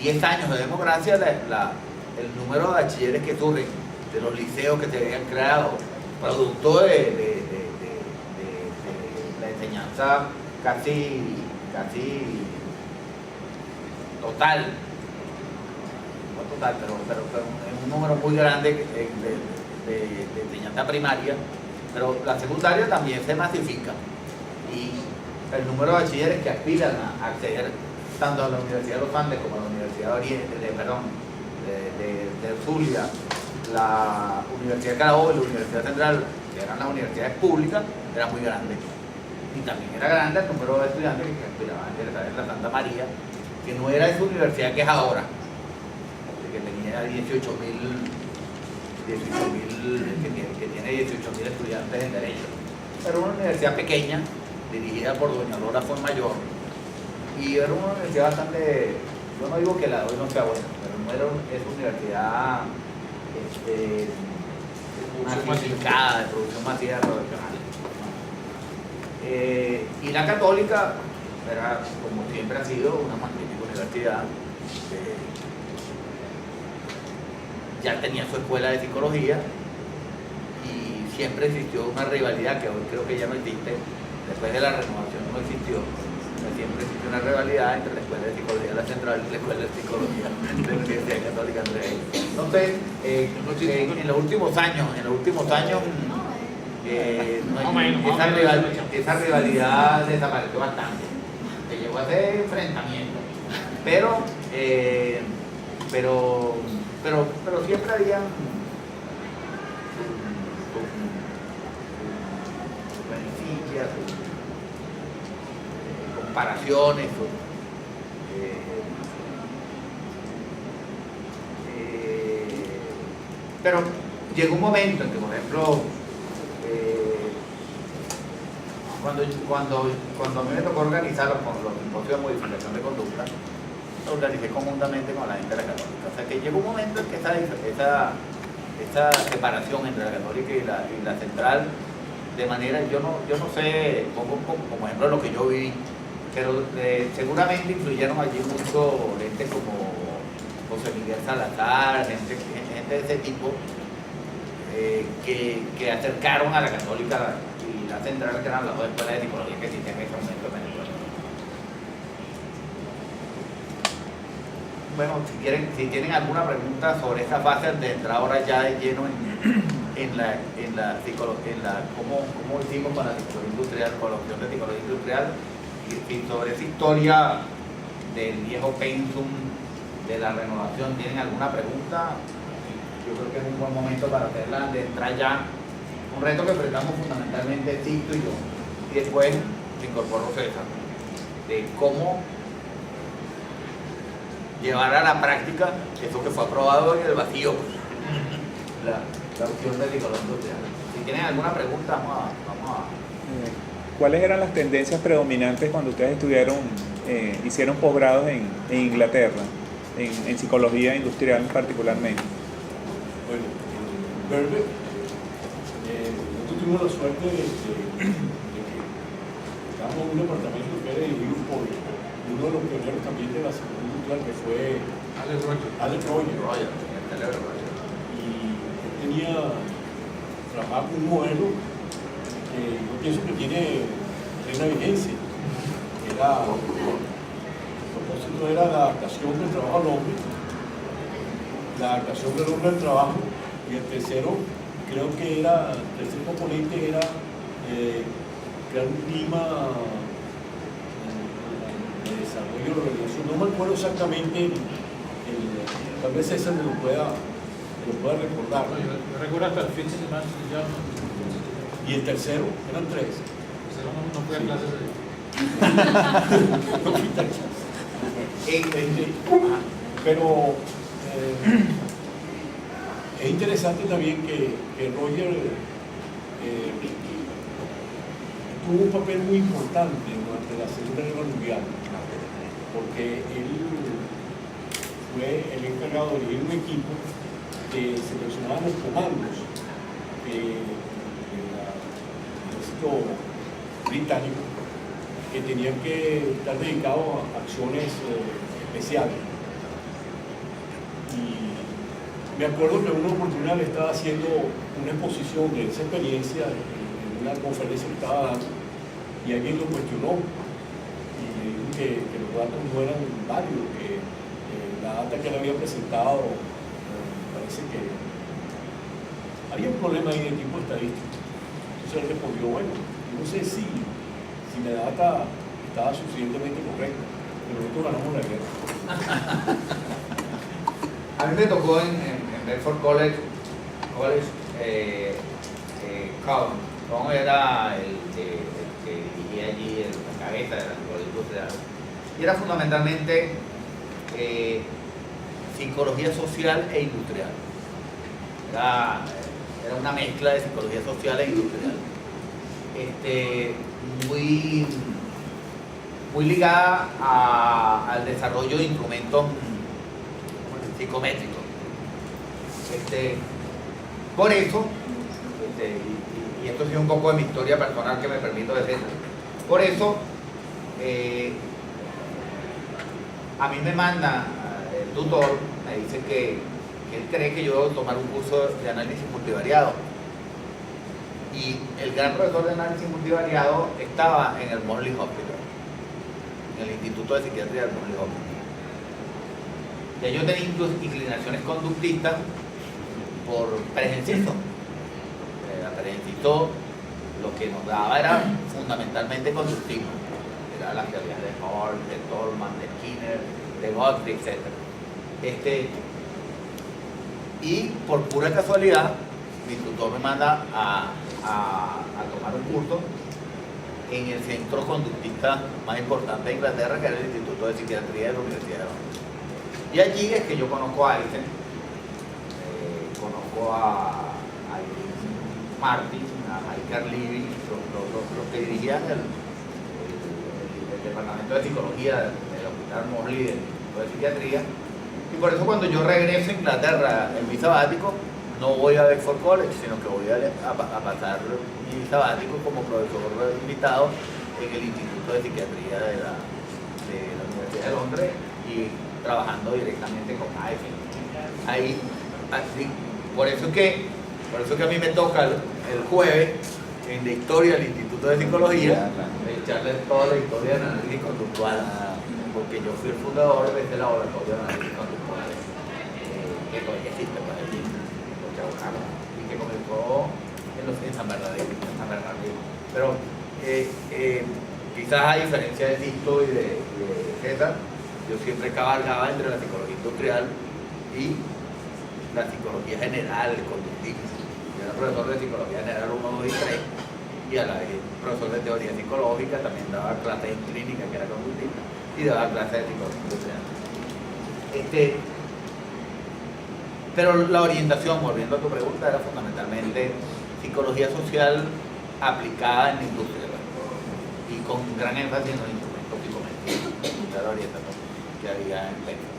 10 años de democracia, el número de bachilleres que surgen de los liceos que se habían creado, producto de la enseñanza casi total, no total, pero un número muy grande de enseñanza primaria, pero la secundaria también se masifica, y el número de bachilleres que aspiran a acceder tanto a la Universidad de los Andes como a la Universidad de Oriente, de Zulia, la Universidad de Carabobo y la Universidad Central que eran las universidades públicas, era muy grande. Y también era grande el número de estudiantes que aspiraban a ingresar en la Santa María, que no era esa universidad que es ahora, que tenía 18.000, que tiene 18.000 estudiantes en Derecho. Era una universidad pequeña, dirigida por doña Lola Fuenmayor, y era una universidad bastante, yo no digo que la de hoy no sea buena, pero no era esa universidad masificada, de producción masiva profesional. Y la Católica era, como siempre ha sido, una magnífica universidad. Ya tenía su escuela de psicología y siempre existió una rivalidad que hoy creo que ya no existe. Después de la renovación no existió. Siempre existió una rivalidad entre la escuela de psicología de la Central y la escuela de psicología de la Universidad Católica Andrés. Entonces, en los últimos años, esa rivalidad desapareció bastante. Se llegó a hacer enfrentamiento. Pero siempre había sus beneficios, sus comparaciones. Pero llegó un momento en que, por ejemplo, cuando a mí me tocó organizarlo con los simposios de modificación de conducta, lo organicé conjuntamente con la gente de la Católica. O sea que llegó un momento en que esa separación entre la Católica y la Central, de manera, yo no sé, como ejemplo lo que yo viví, pero seguramente influyeron allí mucho gente como José Miguel Salazar, gente de ese tipo, que acercaron a la Católica y la Central, que eran las dos escuelas de psicología que existían en ese momento en Venezuela. Bueno, si tienen alguna pregunta sobre esta fase de entrar ahora ya de lleno en la psicología, cómo hicimos con la psicología industrial, con la opción de psicología industrial, y sobre esa historia del viejo pensum de la renovación, ¿tienen alguna pregunta? Yo creo que es un buen momento para hacerla, de entrar ya. Un reto que enfrentamos fundamentalmente Tito y yo, y después se incorporó César, de cómo llevar a la práctica eso que fue aprobado en el vacío, la opción de psicología industrial. Si tienen alguna pregunta, vamos a... ¿Cuáles eran las tendencias predominantes cuando ustedes estudiaron, hicieron posgrados en Inglaterra, en psicología industrial particularmente? Bueno, en Birkbeck, nosotros tuvimos la suerte de que estábamos en un departamento que era dirigido por uno de los pioneros también de la psicología industrial, que fue Alex Roger. Y él trabajaba con un modelo que yo pienso que tiene plena vigencia. El propósito era la adaptación del trabajo al hombre, la adaptación del hombre al trabajo, y el tercer componente era crear un clima de desarrollo de la organización. No me acuerdo exactamente, tal vez César me lo pueda recordar. Yo recuerdo hasta el fin de semana ya. Y el tercero, eran tres. No fui a clases de... No fui tan pero es interesante también que Roger tuvo un papel muy importante durante la Segunda Guerra Mundial, porque él fue el encargado de dirigir un equipo que seleccionaba los comandos del ejército británico, que tenían que estar dedicados a acciones especiales. Y me acuerdo que en una oportunidad le estaba haciendo una exposición de esa experiencia en una conferencia que estaba dando, y alguien lo cuestionó y le dijo que los datos no eran válidos, que la data que él había presentado parece que había un problema ahí de tipo estadístico. Entonces él respondió, bueno, no sé si la data estaba suficientemente correcta, pero nosotros ganamos la guerra. A mí me tocó en Bedford College Cohn era el que dirigía allí la cabeza de la psicología industrial. Y era fundamentalmente psicología social e industrial. Era una mezcla de psicología social e industrial. Muy ligada al desarrollo de instrumentos psicométricos. Por eso, y esto es un poco de mi historia personal que me permito decir, por eso a mí me manda el tutor, me dice que él cree que yo debo tomar un curso de análisis multivariado. Y el gran profesor de análisis multivariado estaba en el Morley Hospital, en el Instituto de Psiquiatría del Morley Hospital. Ya yo tenía inclinaciones conductistas por presencisto. Presencisto lo que nos daba era fundamentalmente conductivo. Era las teorías de Hall, de Tolman, de Skinner, de Gottlieb, etc. Y por pura casualidad, mi tutor me manda a tomar un curso en el centro conductista más importante de Inglaterra, que era el Instituto de Psiquiatría de la Universidad de Londres. Y allí es que yo conozco a Einstein, conozco a Martin, a Iker Levy, los que dirigían el departamento de psicología del Hospital Morley del Instituto de Psiquiatría. Y por eso cuando yo regreso a Inglaterra en mi sabático, no voy a Bedford College, sino que voy a pasar mi sabático como profesor invitado en el Instituto de Psiquiatría de la Universidad de Londres y trabajando directamente con Einstein. Ahí, así, por eso que a mí me toca el jueves en la historia del Instituto de Psicología echarles toda la historia de análisis conductual, porque yo fui el fundador de este laboratorio de análisis conductual que todavía existe para el y que comenzó en San Bernardino. Pero quizás a diferencia de Tito y de César, yo siempre cabalgaba entre la psicología industrial y la psicología general, el conductismo. Yo era profesor de psicología general 1, 2 y 3 y a la vez profesor de teoría psicológica, también daba clases en clínica, que era conductista, y daba clases de psicología industrial. Pero la orientación, volviendo a tu pregunta, era fundamentalmente psicología social aplicada en la industria, ¿verdad? Y con gran énfasis en los instrumentos psicométricos. Esa era la orientación que había en México.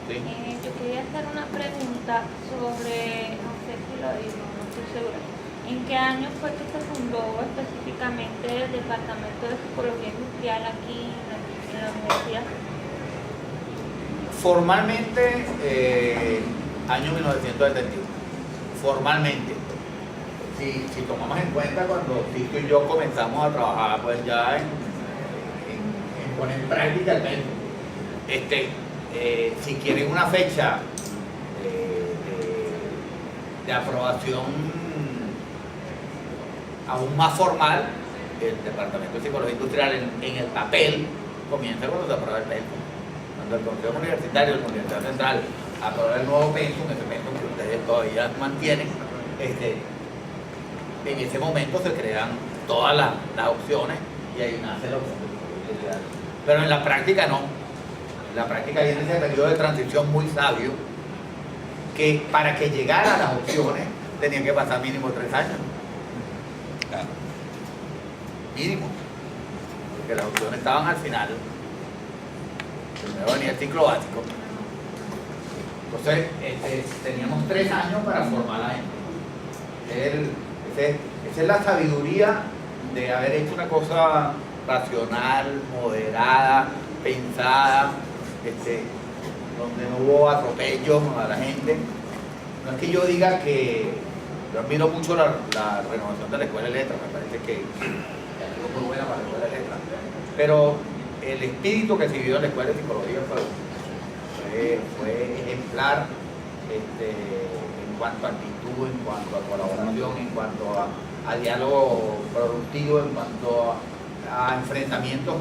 ¿Sí? Yo quería hacer una pregunta sobre, no sé si lo digo, no estoy segura. ¿En qué año fue que se fundó específicamente el Departamento de Psicología Industrial aquí en la universidad? Formalmente, año 1971. Formalmente. Si tomamos en cuenta cuando Tito y yo comenzamos a trabajar, pues ya en poner en práctica el método. Si quieren una fecha de aprobación aún más formal, el Departamento de Psicología Industrial en el papel comienza cuando se aprueba el pensum. Cuando el Consejo Universitario de la Universidad Central aprueba el nuevo pensum, ese pensum que ustedes todavía mantienen, en ese momento se crean todas las opciones y ahí nace la opción de psicología industrial. Pero en la práctica no. En la práctica viene ese periodo de transición muy sabio que para que llegara a las opciones tenían que pasar mínimo 3 años. Claro. Mínimo. Porque las opciones estaban al final. Primero venía el ciclo básico. Entonces, teníamos 3 años para formar la gente. Esa es la sabiduría de haber hecho una cosa racional, moderada, pensada, donde no hubo atropellos a la gente. No es que yo diga que yo admiro mucho la renovación de la Escuela de Letras, me parece que es muy buena para la Escuela de Letras, pero el espíritu que se vivió en la Escuela de Psicología fue ejemplar en cuanto a actitud, en cuanto a colaboración, en cuanto a diálogo productivo, en cuanto a enfrentamientos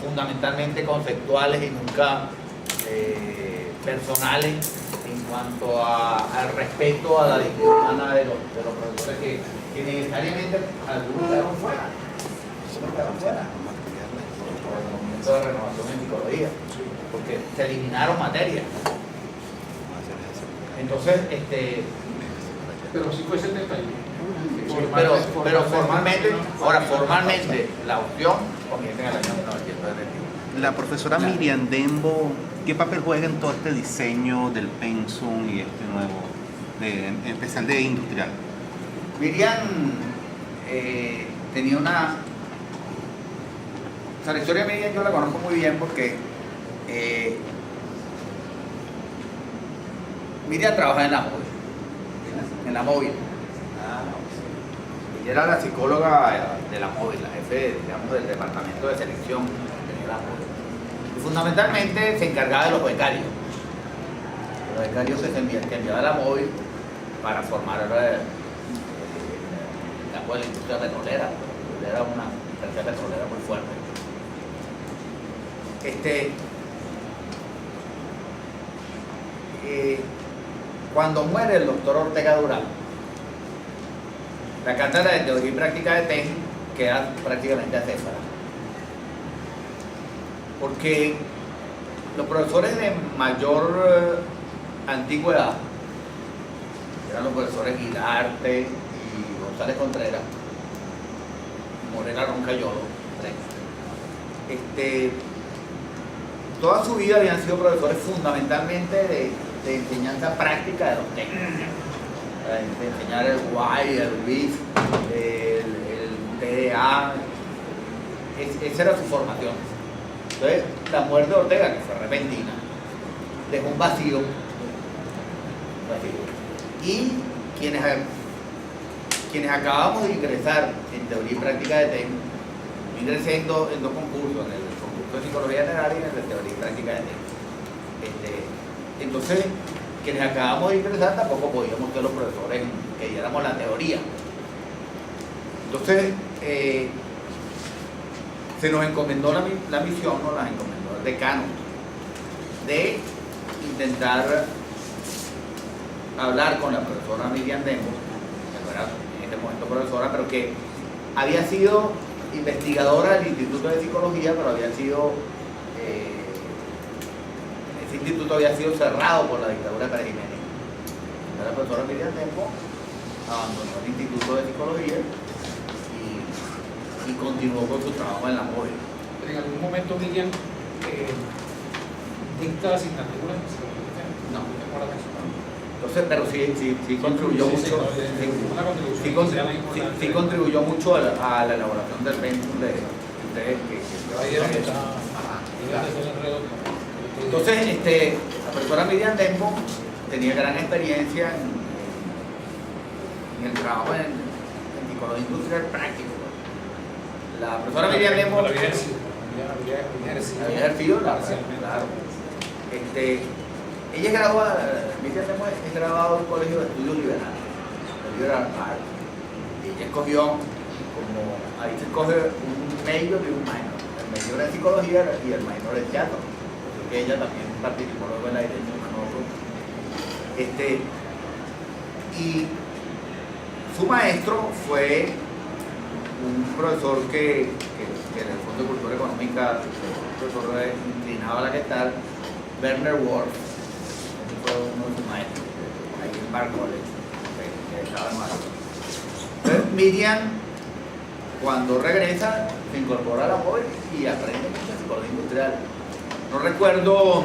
fundamentalmente conceptuales y nunca personales, cuanto al respeto a la dignidad humana de los profesores que necesariamente algunos quedaron fuera. Algunos quedaron fuera. Por el movimiento de renovación en psicología, porque se eliminaron materias. Entonces, Pero sí fue 71. pero formalmente la opción comienza en el año 1971. La profesora Miriam Dembo, ¿qué papel juega en todo este diseño del pensum y este nuevo, en especial de industrial? Miriam tenía una... O sea, la historia de Miriam yo la conozco muy bien porque Miriam trabaja en la móvil. Ella era la psicóloga de la móvil, la jefe, digamos, del departamento de selección de la móvil. Y fundamentalmente se encargaba de los becarios. Los becarios que enviaba a la móvil para formar la industria petrolera. Era una industria petrolera muy fuerte. Cuando muere el doctor Ortega Durán, la cátedra de teoría y práctica de TEN queda prácticamente acéfala. Porque los profesores de mayor antigüedad, eran los profesores Guidarte y González Contreras, Morena Roncayolo, toda su vida habían sido profesores fundamentalmente de enseñanza práctica de los técnicos, de enseñar el WAI, el WIF, el TDA, esa era su formación. Entonces, la muerte de Ortega, que fue repentina, dejó un vacío. Y quienes acabamos de ingresar en teoría y práctica de TEN, ingresé en dos concursos, en el concurso de psicología general y en el de teoría y práctica de TEN. Entonces, quienes acabamos de ingresar tampoco podíamos ser los profesores que diéramos la teoría. Entonces, se nos encomendó la misión, nos la encomendó el decano, de intentar hablar con la profesora Miriam Dembo, que no era en este momento profesora, pero que había sido investigadora del Instituto de Psicología, pero había sido... ese instituto había sido cerrado por la dictadura de Pérez Jiménez. La profesora Miriam Dembo abandonó el Instituto de Psicología y continuó con su trabajo en la móvil. En algún momento Miriam dicta asignatura. No. Entonces, pero sí contribuyó mucho. Sí contribuyó mucho a la elaboración del pensum de ustedes que entonces, la profesora Miriam Dembo tenía gran experiencia en el trabajo en psicología industrial práctico. La profesora Miriam Dembo había ejercido, claro. Ella Miriam Dembo es graduada de un colegio de estudios liberales, el Liberal Arts. Ella escogió, ahí se escoge un major y un minor. El major en psicología y el minor en teatro. Que ella también participó luego en la dirección de nosotros. Y su maestro fue un profesor que en el Fondo de Cultura Económica, un profesor inclinado a la que está, Werner Wolf, fue uno de sus maestros, ahí en Bar College, que estaba en Madrid. Entonces Miriam, cuando regresa, se incorpora a la móvil y aprende mucho de psicología industrial. No recuerdo,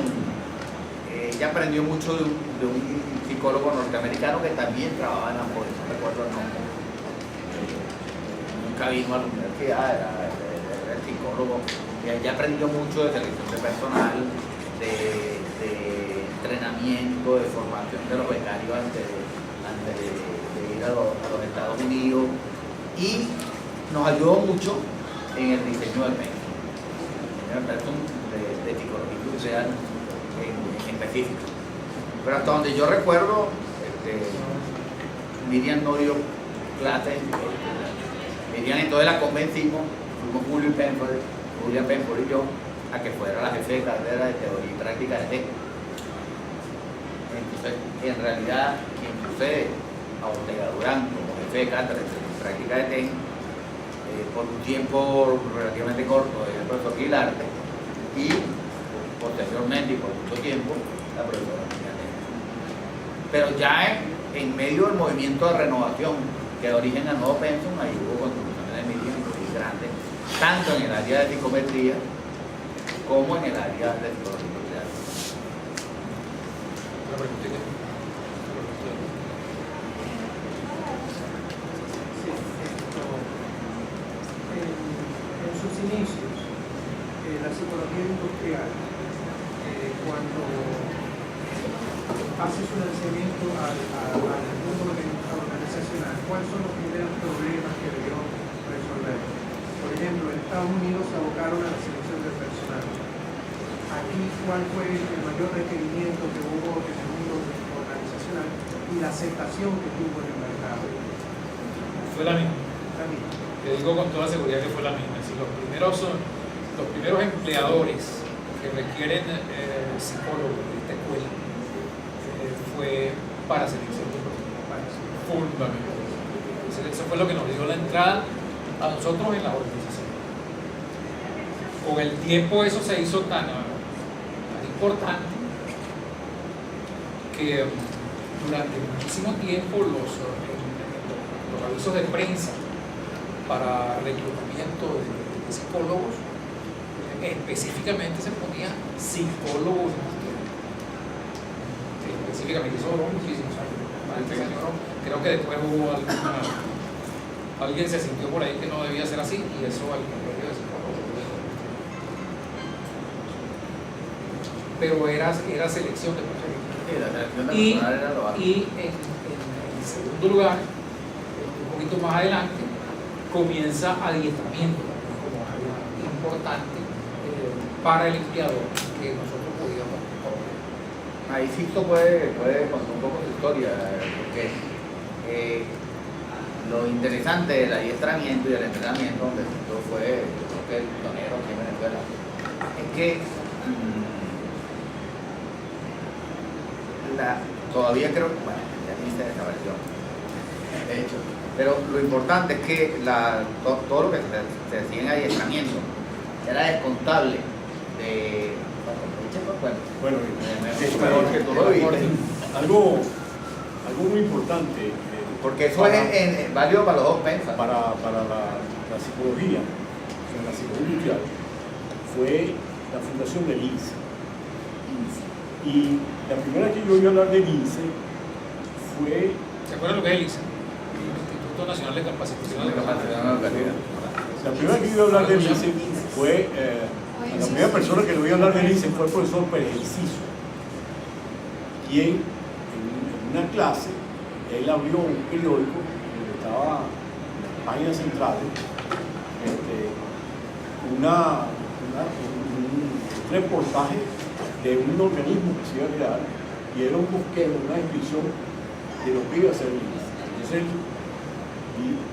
ella aprendió mucho de un psicólogo norteamericano que también trabajaba en la móvil, no recuerdo el nombre. Nunca vino a la universidad, era el psicólogo. Y ella aprendió mucho de selección de personal, de entrenamiento, de formación de los becarios antes de ir a los Estados Unidos. Y nos ayudó mucho en el diseño del pensum de psicología industrial en específico. Pero hasta donde yo recuerdo, Miriam no dio clases. Miriam, entonces la convencimos, fuimos Julian Penford y yo, a que fuera la jefe de carrera de teoría y práctica de TEN. Entonces, en realidad, quien sucede a Ortega Durán como jefe de cátedra de práctica de TEN, por un tiempo relativamente corto, el profesor Guilarte, y posteriormente y por mucho tiempo, la profesora María Elena. Pero ya en medio del movimiento de renovación que da origen al nuevo pensum, ahí hubo contribuciones de Miriam muy grandes, tanto en el área de psicometría como en el área de psicología industrial. Una preguntita. En sus inicios, la psicología industrial, cuando hace su lanzamiento al mundo organizacional, ¿cuáles son los primeros problemas que debió resolver? Por ejemplo, en Estados Unidos se abocaron a la selección del personal. Aquí, ¿cuál fue el mayor requerimiento que hubo en el mundo organizacional y la aceptación que tuvo en el mercado? Fue la misma. La misma. Te digo con toda seguridad que fue la misma. Si los primeros empleadores que requieren psicólogos de esta escuela fue para selección de personal, fundamental. Eso fue lo que nos dio la entrada a nosotros en la organización. Con el tiempo eso se hizo tan importante que durante muchísimo tiempo los avisos de prensa para reclutamiento de psicólogos específicamente se ponía psicólogos industriales. Específicamente, eso duró muchísimos años. Creo que después hubo alguien se sintió por ahí que no debía ser así y eso al colegio de psicólogos. Pero era selección de personas. Sí, la selección de personal era lo básico. Y en segundo lugar, un poquito más adelante, comienza adiestramiento como algo importante para el empleador que nosotros podíamos cobrar. Ahí Sixto puede contar un poco su historia, porque lo interesante del adiestramiento y del entrenamiento, donde Sixto fue, yo creo que el pionero aquí en Venezuela, es que todavía creo que, bueno, ya hice esa versión, de hecho, pero lo importante es que todo lo que se hacía en adiestramiento era descontable de... Bueno, que tú lo viste. algo muy importante. Porque eso es válido para los dos pensas. Para la psicología, la psicología industrial, fue la fundación del INSE. Y la primera que yo oí hablar del INSE fue... ¿Se acuerdan lo que es el ISA? Instituto Nacional de Capacitación Educativa. La primera que yo oí hablar del INSE fue... la primera persona que le oí hablar del INSE fue el profesor Pérez Inciso, quien en una clase, él abrió un periódico donde estaba en las páginas centrales un reportaje de un organismo que se iba a crear y era un bosquejo, una descripción de lo que iba a ser el INSE. Entonces él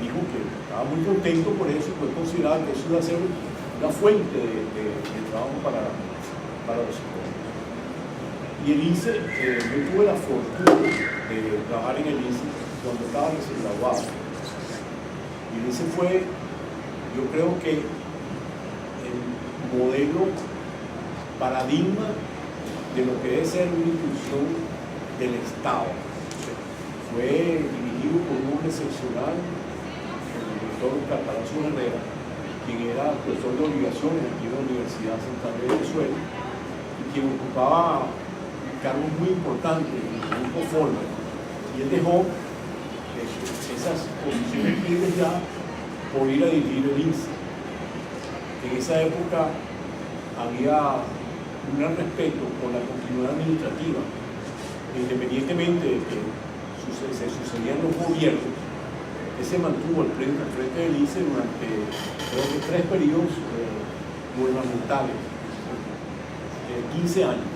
dijo que estaba muy contento por eso, pues consideraba que eso iba a ser una fuente de trabajo para los psicólogos. Y el INSE, yo tuve la fortuna de trabajar en el INSE cuando estaba recién graduado. Y el INSE fue, yo creo que, el modelo paradigma de lo que debe ser una institución del Estado. Fue dirigido por un hombre excepcional, el doctor Palacio Herrera, quien era profesor de obligaciones aquí en la Universidad Central de Venezuela y quien ocupaba cargos muy importantes en el grupo Forma. Y él dejó esas posiciones libres ya por ir a dirigir el INSE. En esa época había un gran respeto por la continuidad administrativa, independientemente de que se sucedían los gobiernos. Se mantuvo al frente del INSE durante creo que 3 periodos gubernamentales, 15 años.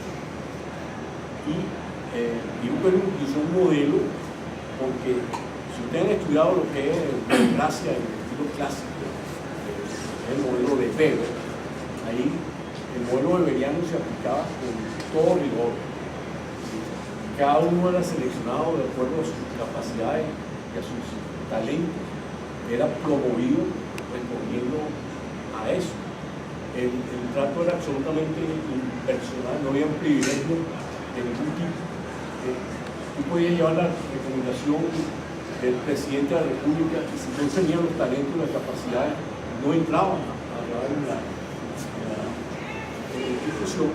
Y digo que hizo un modelo porque si ustedes han estudiado lo que es democracia en el estilo clásico, el modelo de Weber, ahí el modelo weberiano se aplicaba con todo rigor. cada uno era seleccionado de acuerdo a sus capacidades y a sus talentos, era promovido respondiendo a eso. El trato era absolutamente impersonal, no había un privilegio de ningún tipo. Tú podías llevar la recomendación del presidente de la República y si no tenían los talentos y las capacidades, no entraban a llevar en la discusión.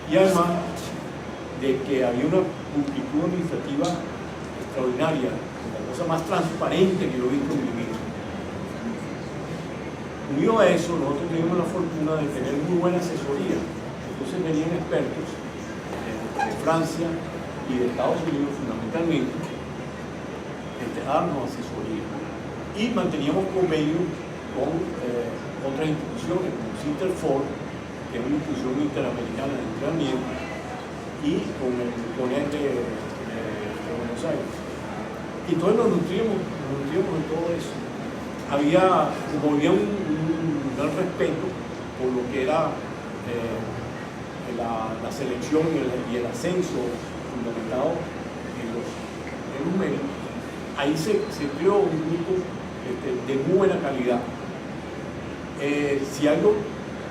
Y además de que había una pulcritud administrativa extraordinaria, la cosa más transparente que yo he visto en mi vida. Unido a eso, nosotros tuvimos la fortuna de tener muy buena asesoría. Entonces venían expertos de Francia y de Estados Unidos fundamentalmente a darnos asesoría. Y manteníamos convenios con otras instituciones, como Cinterford, que es una institución interamericana de entrenamiento, y con el CONET de Buenos Aires. Y entonces nos nutríamos de todo eso. Había un gran respeto por lo que era la selección y el ascenso fundamentado en los méritos. Ahí se creó un grupo de muy buena calidad. Si algo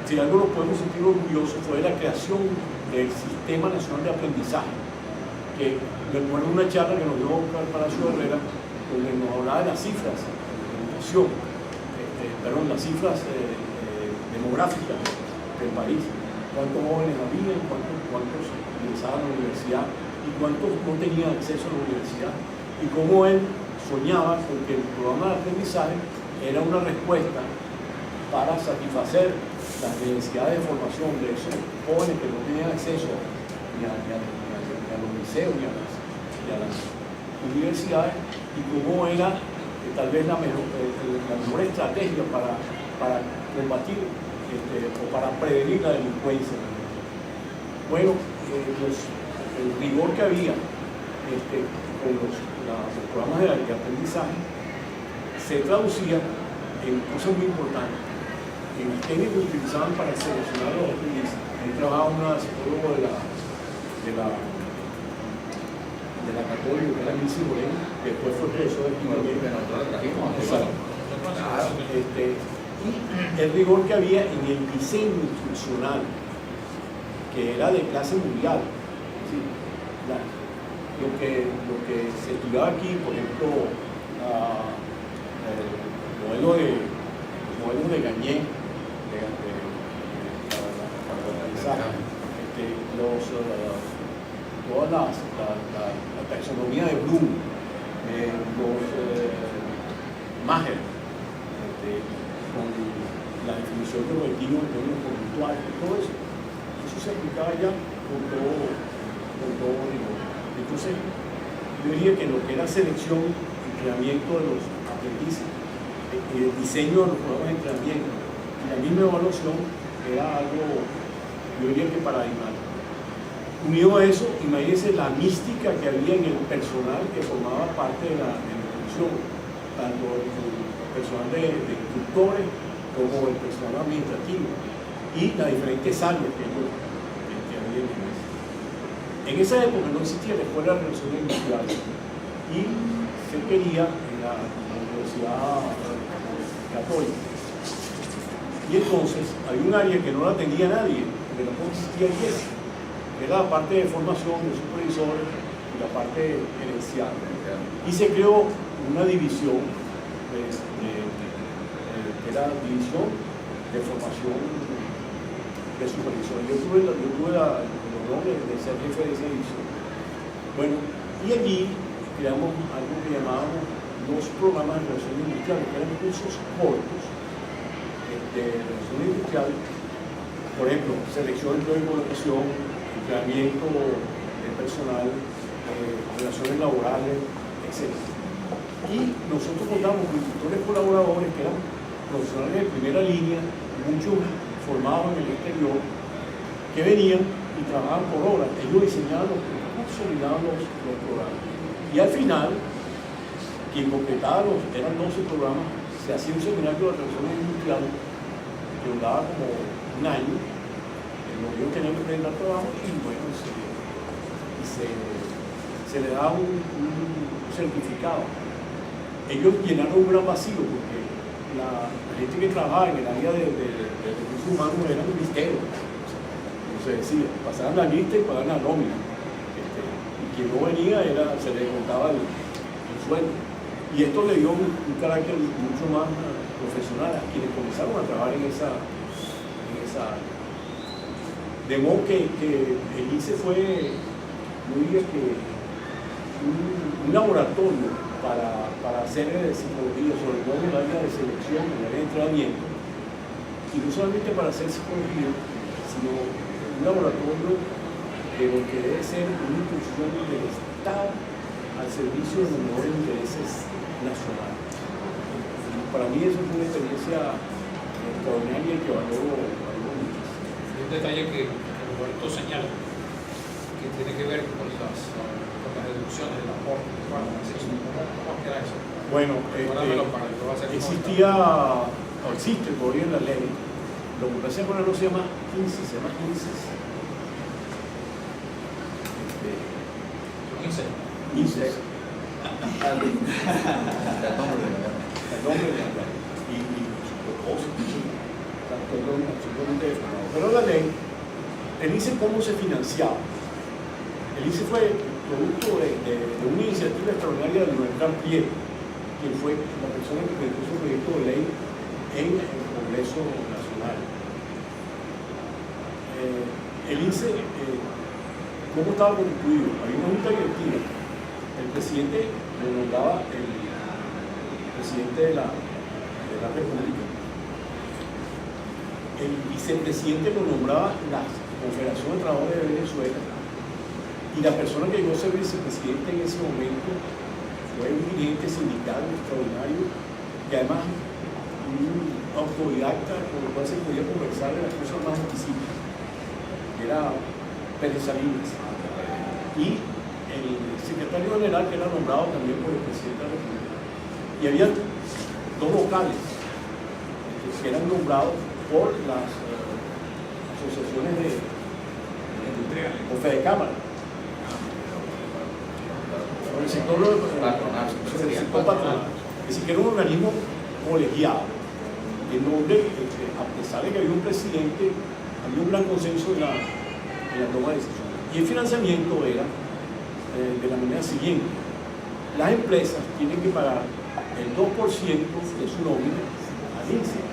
nos podemos sentir orgullosos fue de la creación del Sistema Nacional de Aprendizaje, que me acuerdo una charla que nos dio Oscar Palacio Herrera, donde nos hablaba de las cifras de educación, las cifras demográficas del país, cuántos jóvenes había, cuántos ingresaban a la universidad y cuántos no tenían acceso a la universidad, y cómo él soñaba con que el programa de aprendizaje era una respuesta para satisfacer las necesidades de formación de esos jóvenes que no tenían acceso ni a los liceos ni a las universidades, y cómo era tal vez la mejor estrategia para combatir o para prevenir la delincuencia. Bueno, el rigor que había con los programas de aprendizaje se traducía en cosas muy importantes, en las técnicas que utilizaban para seleccionar los aprendices. Ahí trabajaba una psicóloga de la Católica, que era Milcy Moreno, que después fue profesor de química. Y el rigor que había en el diseño instruccional, que era de clase mundial. Es decir, lo que se estudiaba aquí, por ejemplo, el modelo de Gagné, toda la taxonomía de Bloom, Maher, con la definición de objetivos en términos conductuales, todo eso se aplicaba ya con todo rigor. Entonces, yo diría que lo que era selección, entrenamiento de los aprendices, el diseño de los programas de entrenamiento y la misma evaluación era algo, yo diría que paradigmático. Unido a eso, imagínense la mística que había en el personal que formaba parte de la institución, tanto el personal de instructores como el personal administrativo y las diferentes áreas que había en eso. En esa época no existía la Escuela de Relaciones Industriales y se quería en la Universidad Católica. Y entonces había un área que no la tenía nadie, porque tampoco existía IES, que era la parte de formación de supervisores y la parte gerencial. Y se creó una división, que era la división de formación de supervisores. Yo tuve el honor de ser jefe de esa división. Bueno, y allí creamos algo que llamábamos los programas de relaciones industriales, que eran cursos cortos de relaciones industriales, por ejemplo, selección de colocación, entrenamiento de personal, relaciones laborales, etc. Y nosotros contamos con instructores colaboradores que eran profesionales de primera línea, muchos formados en el exterior, que venían y trabajaban por horas. Ellos diseñaban los cursos y daban los programas. Y al final, quien completaba eran 12 programas, se hacía un seminario de relaciones industriales que duraba como un año. El gobierno tenía que presentar trabajo y bueno, se se le da un certificado. Ellos llenaron un gran vacío porque la gente que trabajaba en el área de recursos humanos era un misterio. Como se decía, pasaban la lista y pagaban la nómina. Y quien no venía se le contaba el sueldo. Y esto le dio un carácter mucho más profesional a quienes comenzaron a trabajar en esa área. De modo que el ICE fue, yo diría que un laboratorio para hacer psicología, sobre todo en el área de selección, en el área de entrenamiento, y no solamente para hacer psicología, sino un laboratorio de lo que debe ser una institución del Estado al servicio de los mejores intereses nacionales. Y para mí eso fue una experiencia extraordinaria que valoro mucho. Hay un detalle que Roberto señala, que tiene que ver con las deducciones del aporte. ¿Cómo queda eso? Bueno, existe todavía en la ley. Lo que pasa es que ahora no se llama INSEE, se llama INSEE. INSEE. El nombre de la ley. Y su propósito. Absolutamente deformado. Pero la ley, el INSEE, ¿cómo se financiaba? El INSEE fue producto de una iniciativa extraordinaria de Leonel Prieto, quien fue la persona que presentó su proyecto de ley en el Congreso Nacional. El INSEE, ¿cómo estaba constituido? Había una junta directiva. El presidente lo nombraba el presidente de la República. El vicepresidente lo nombraba la Confederación de Trabajadores de Venezuela. Y la persona que llegó a ser vicepresidente en ese momento fue un dirigente sindical extraordinario y además un autodidacta con el cual se podía conversar de las cosas más difíciles. Era Pérez Salinas. Y el secretario general, que era nombrado también por el presidente de la República. Y había dos vocales que eran nombrados por las asociaciones de Fedecámara. El sector patronal. Es decir, que era un organismo colegiado, en donde, a pesar de que había un presidente, había un gran consenso en la toma de decisiones. Y el financiamiento era de la manera siguiente: las empresas tienen que pagar el 2% de su nómina al INSEE.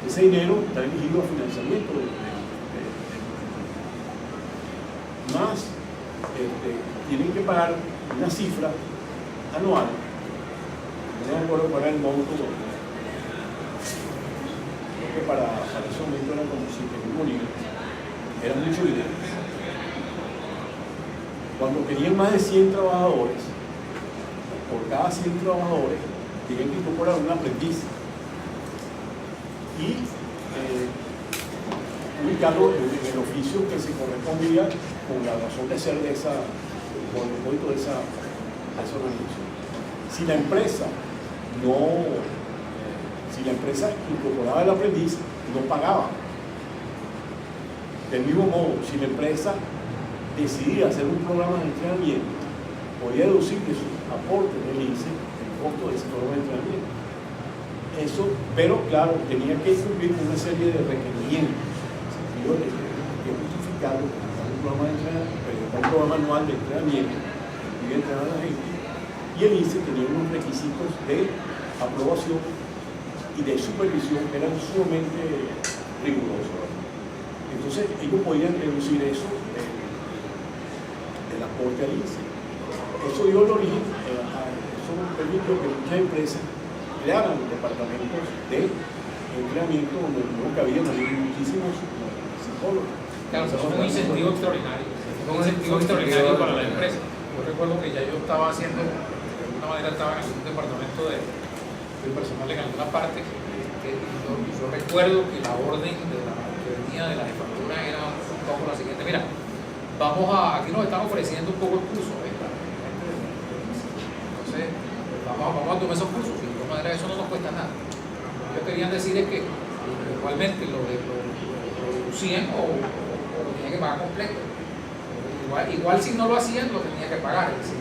Ese dinero está dirigido a financiamiento más tienen que pagar una cifra anual, no me acuerdo cuál era el monto, creo que para ese momento eran como 5.000 bolívares, era mucho dinero. Cuando tenían más de 100 trabajadores, por cada 100 trabajadores tenían que incorporar un aprendiz y ubicarlo en el oficio que se correspondía con la razón de ser de esa, con el propósito de esa organización. Si la empresa incorporaba el aprendiz, no pagaba. Del mismo modo, si la empresa decidía hacer un programa de entrenamiento, podía deducir de sus aportes del INSEE el costo de ese programa de entrenamiento. Eso, pero claro, tenía que cumplir con una serie de requerimientos. En el sentido de que justificarlo, un programa anual de entrenamiento, y entrenar a la gente, y el INSEE tenía unos requisitos de aprobación y de supervisión que eran sumamente rigurosos. Entonces ellos podían deducir eso del aporte al INSEE. Eso dio el origen, eso permitió que muchas empresas crearan departamentos de entrenamiento donde no cabían muchísimos psicólogos. Claro, eso fue un incentivo extraordinario. Un incentivo extraordinario para la empresa. Yo recuerdo que ya yo estaba haciendo, de alguna manera estaba en algún departamento de personal en alguna parte, yo recuerdo que la orden que venía de la jefatura era un poco la siguiente: mira, aquí nos están ofreciendo un poco el curso, entonces vamos a tomar esos cursos, y de alguna manera eso no nos cuesta nada. Lo que querían decir es que igualmente lo deducían o lo tenían que pagar completo. igual si no lo hacían, lo tenía que pagar. Es decir,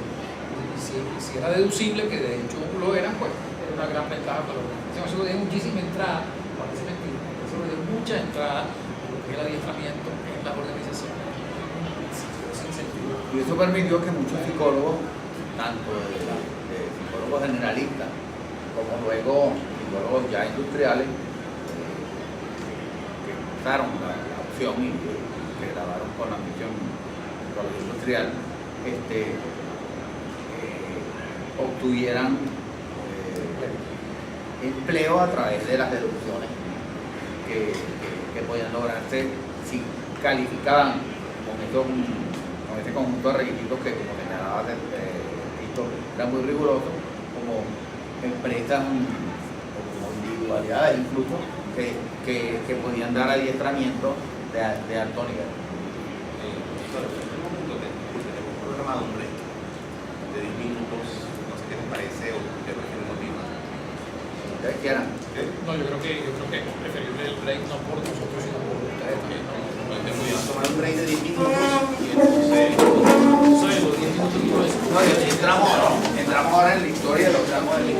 si era deducible, que de hecho lo eran, pues era una gran ventaja para la organización. Eso le dio muchísima entrada, parece mentira, eso le dio mucha entrada a lo que es el adiestramiento en las organizaciones. Sin sentido. Y eso permitió que muchos psicólogos, tanto de psicólogos generalistas como luego psicólogos ya industriales, que usaron la opción y que grabaron con la misión psicología industrial, obtuvieran empleo a través de las deducciones que podían lograrse si calificaban con ese conjunto de requisitos que, como señalaba Tito, era muy riguroso, como empresas o como individualidades incluso que podían dar adiestramiento de alto nivel. Tenemos programado un break de 10 minutos, no sé qué les parece o qué prefieren continuar. Ustedes quieran. No, yo creo que es preferible el break, no por nosotros, sino por ustedes también. Vamos a tomar un break de 10 minutos y entonces Los 10 minutos no es. No, y entramos ahora en la historia de los tramos del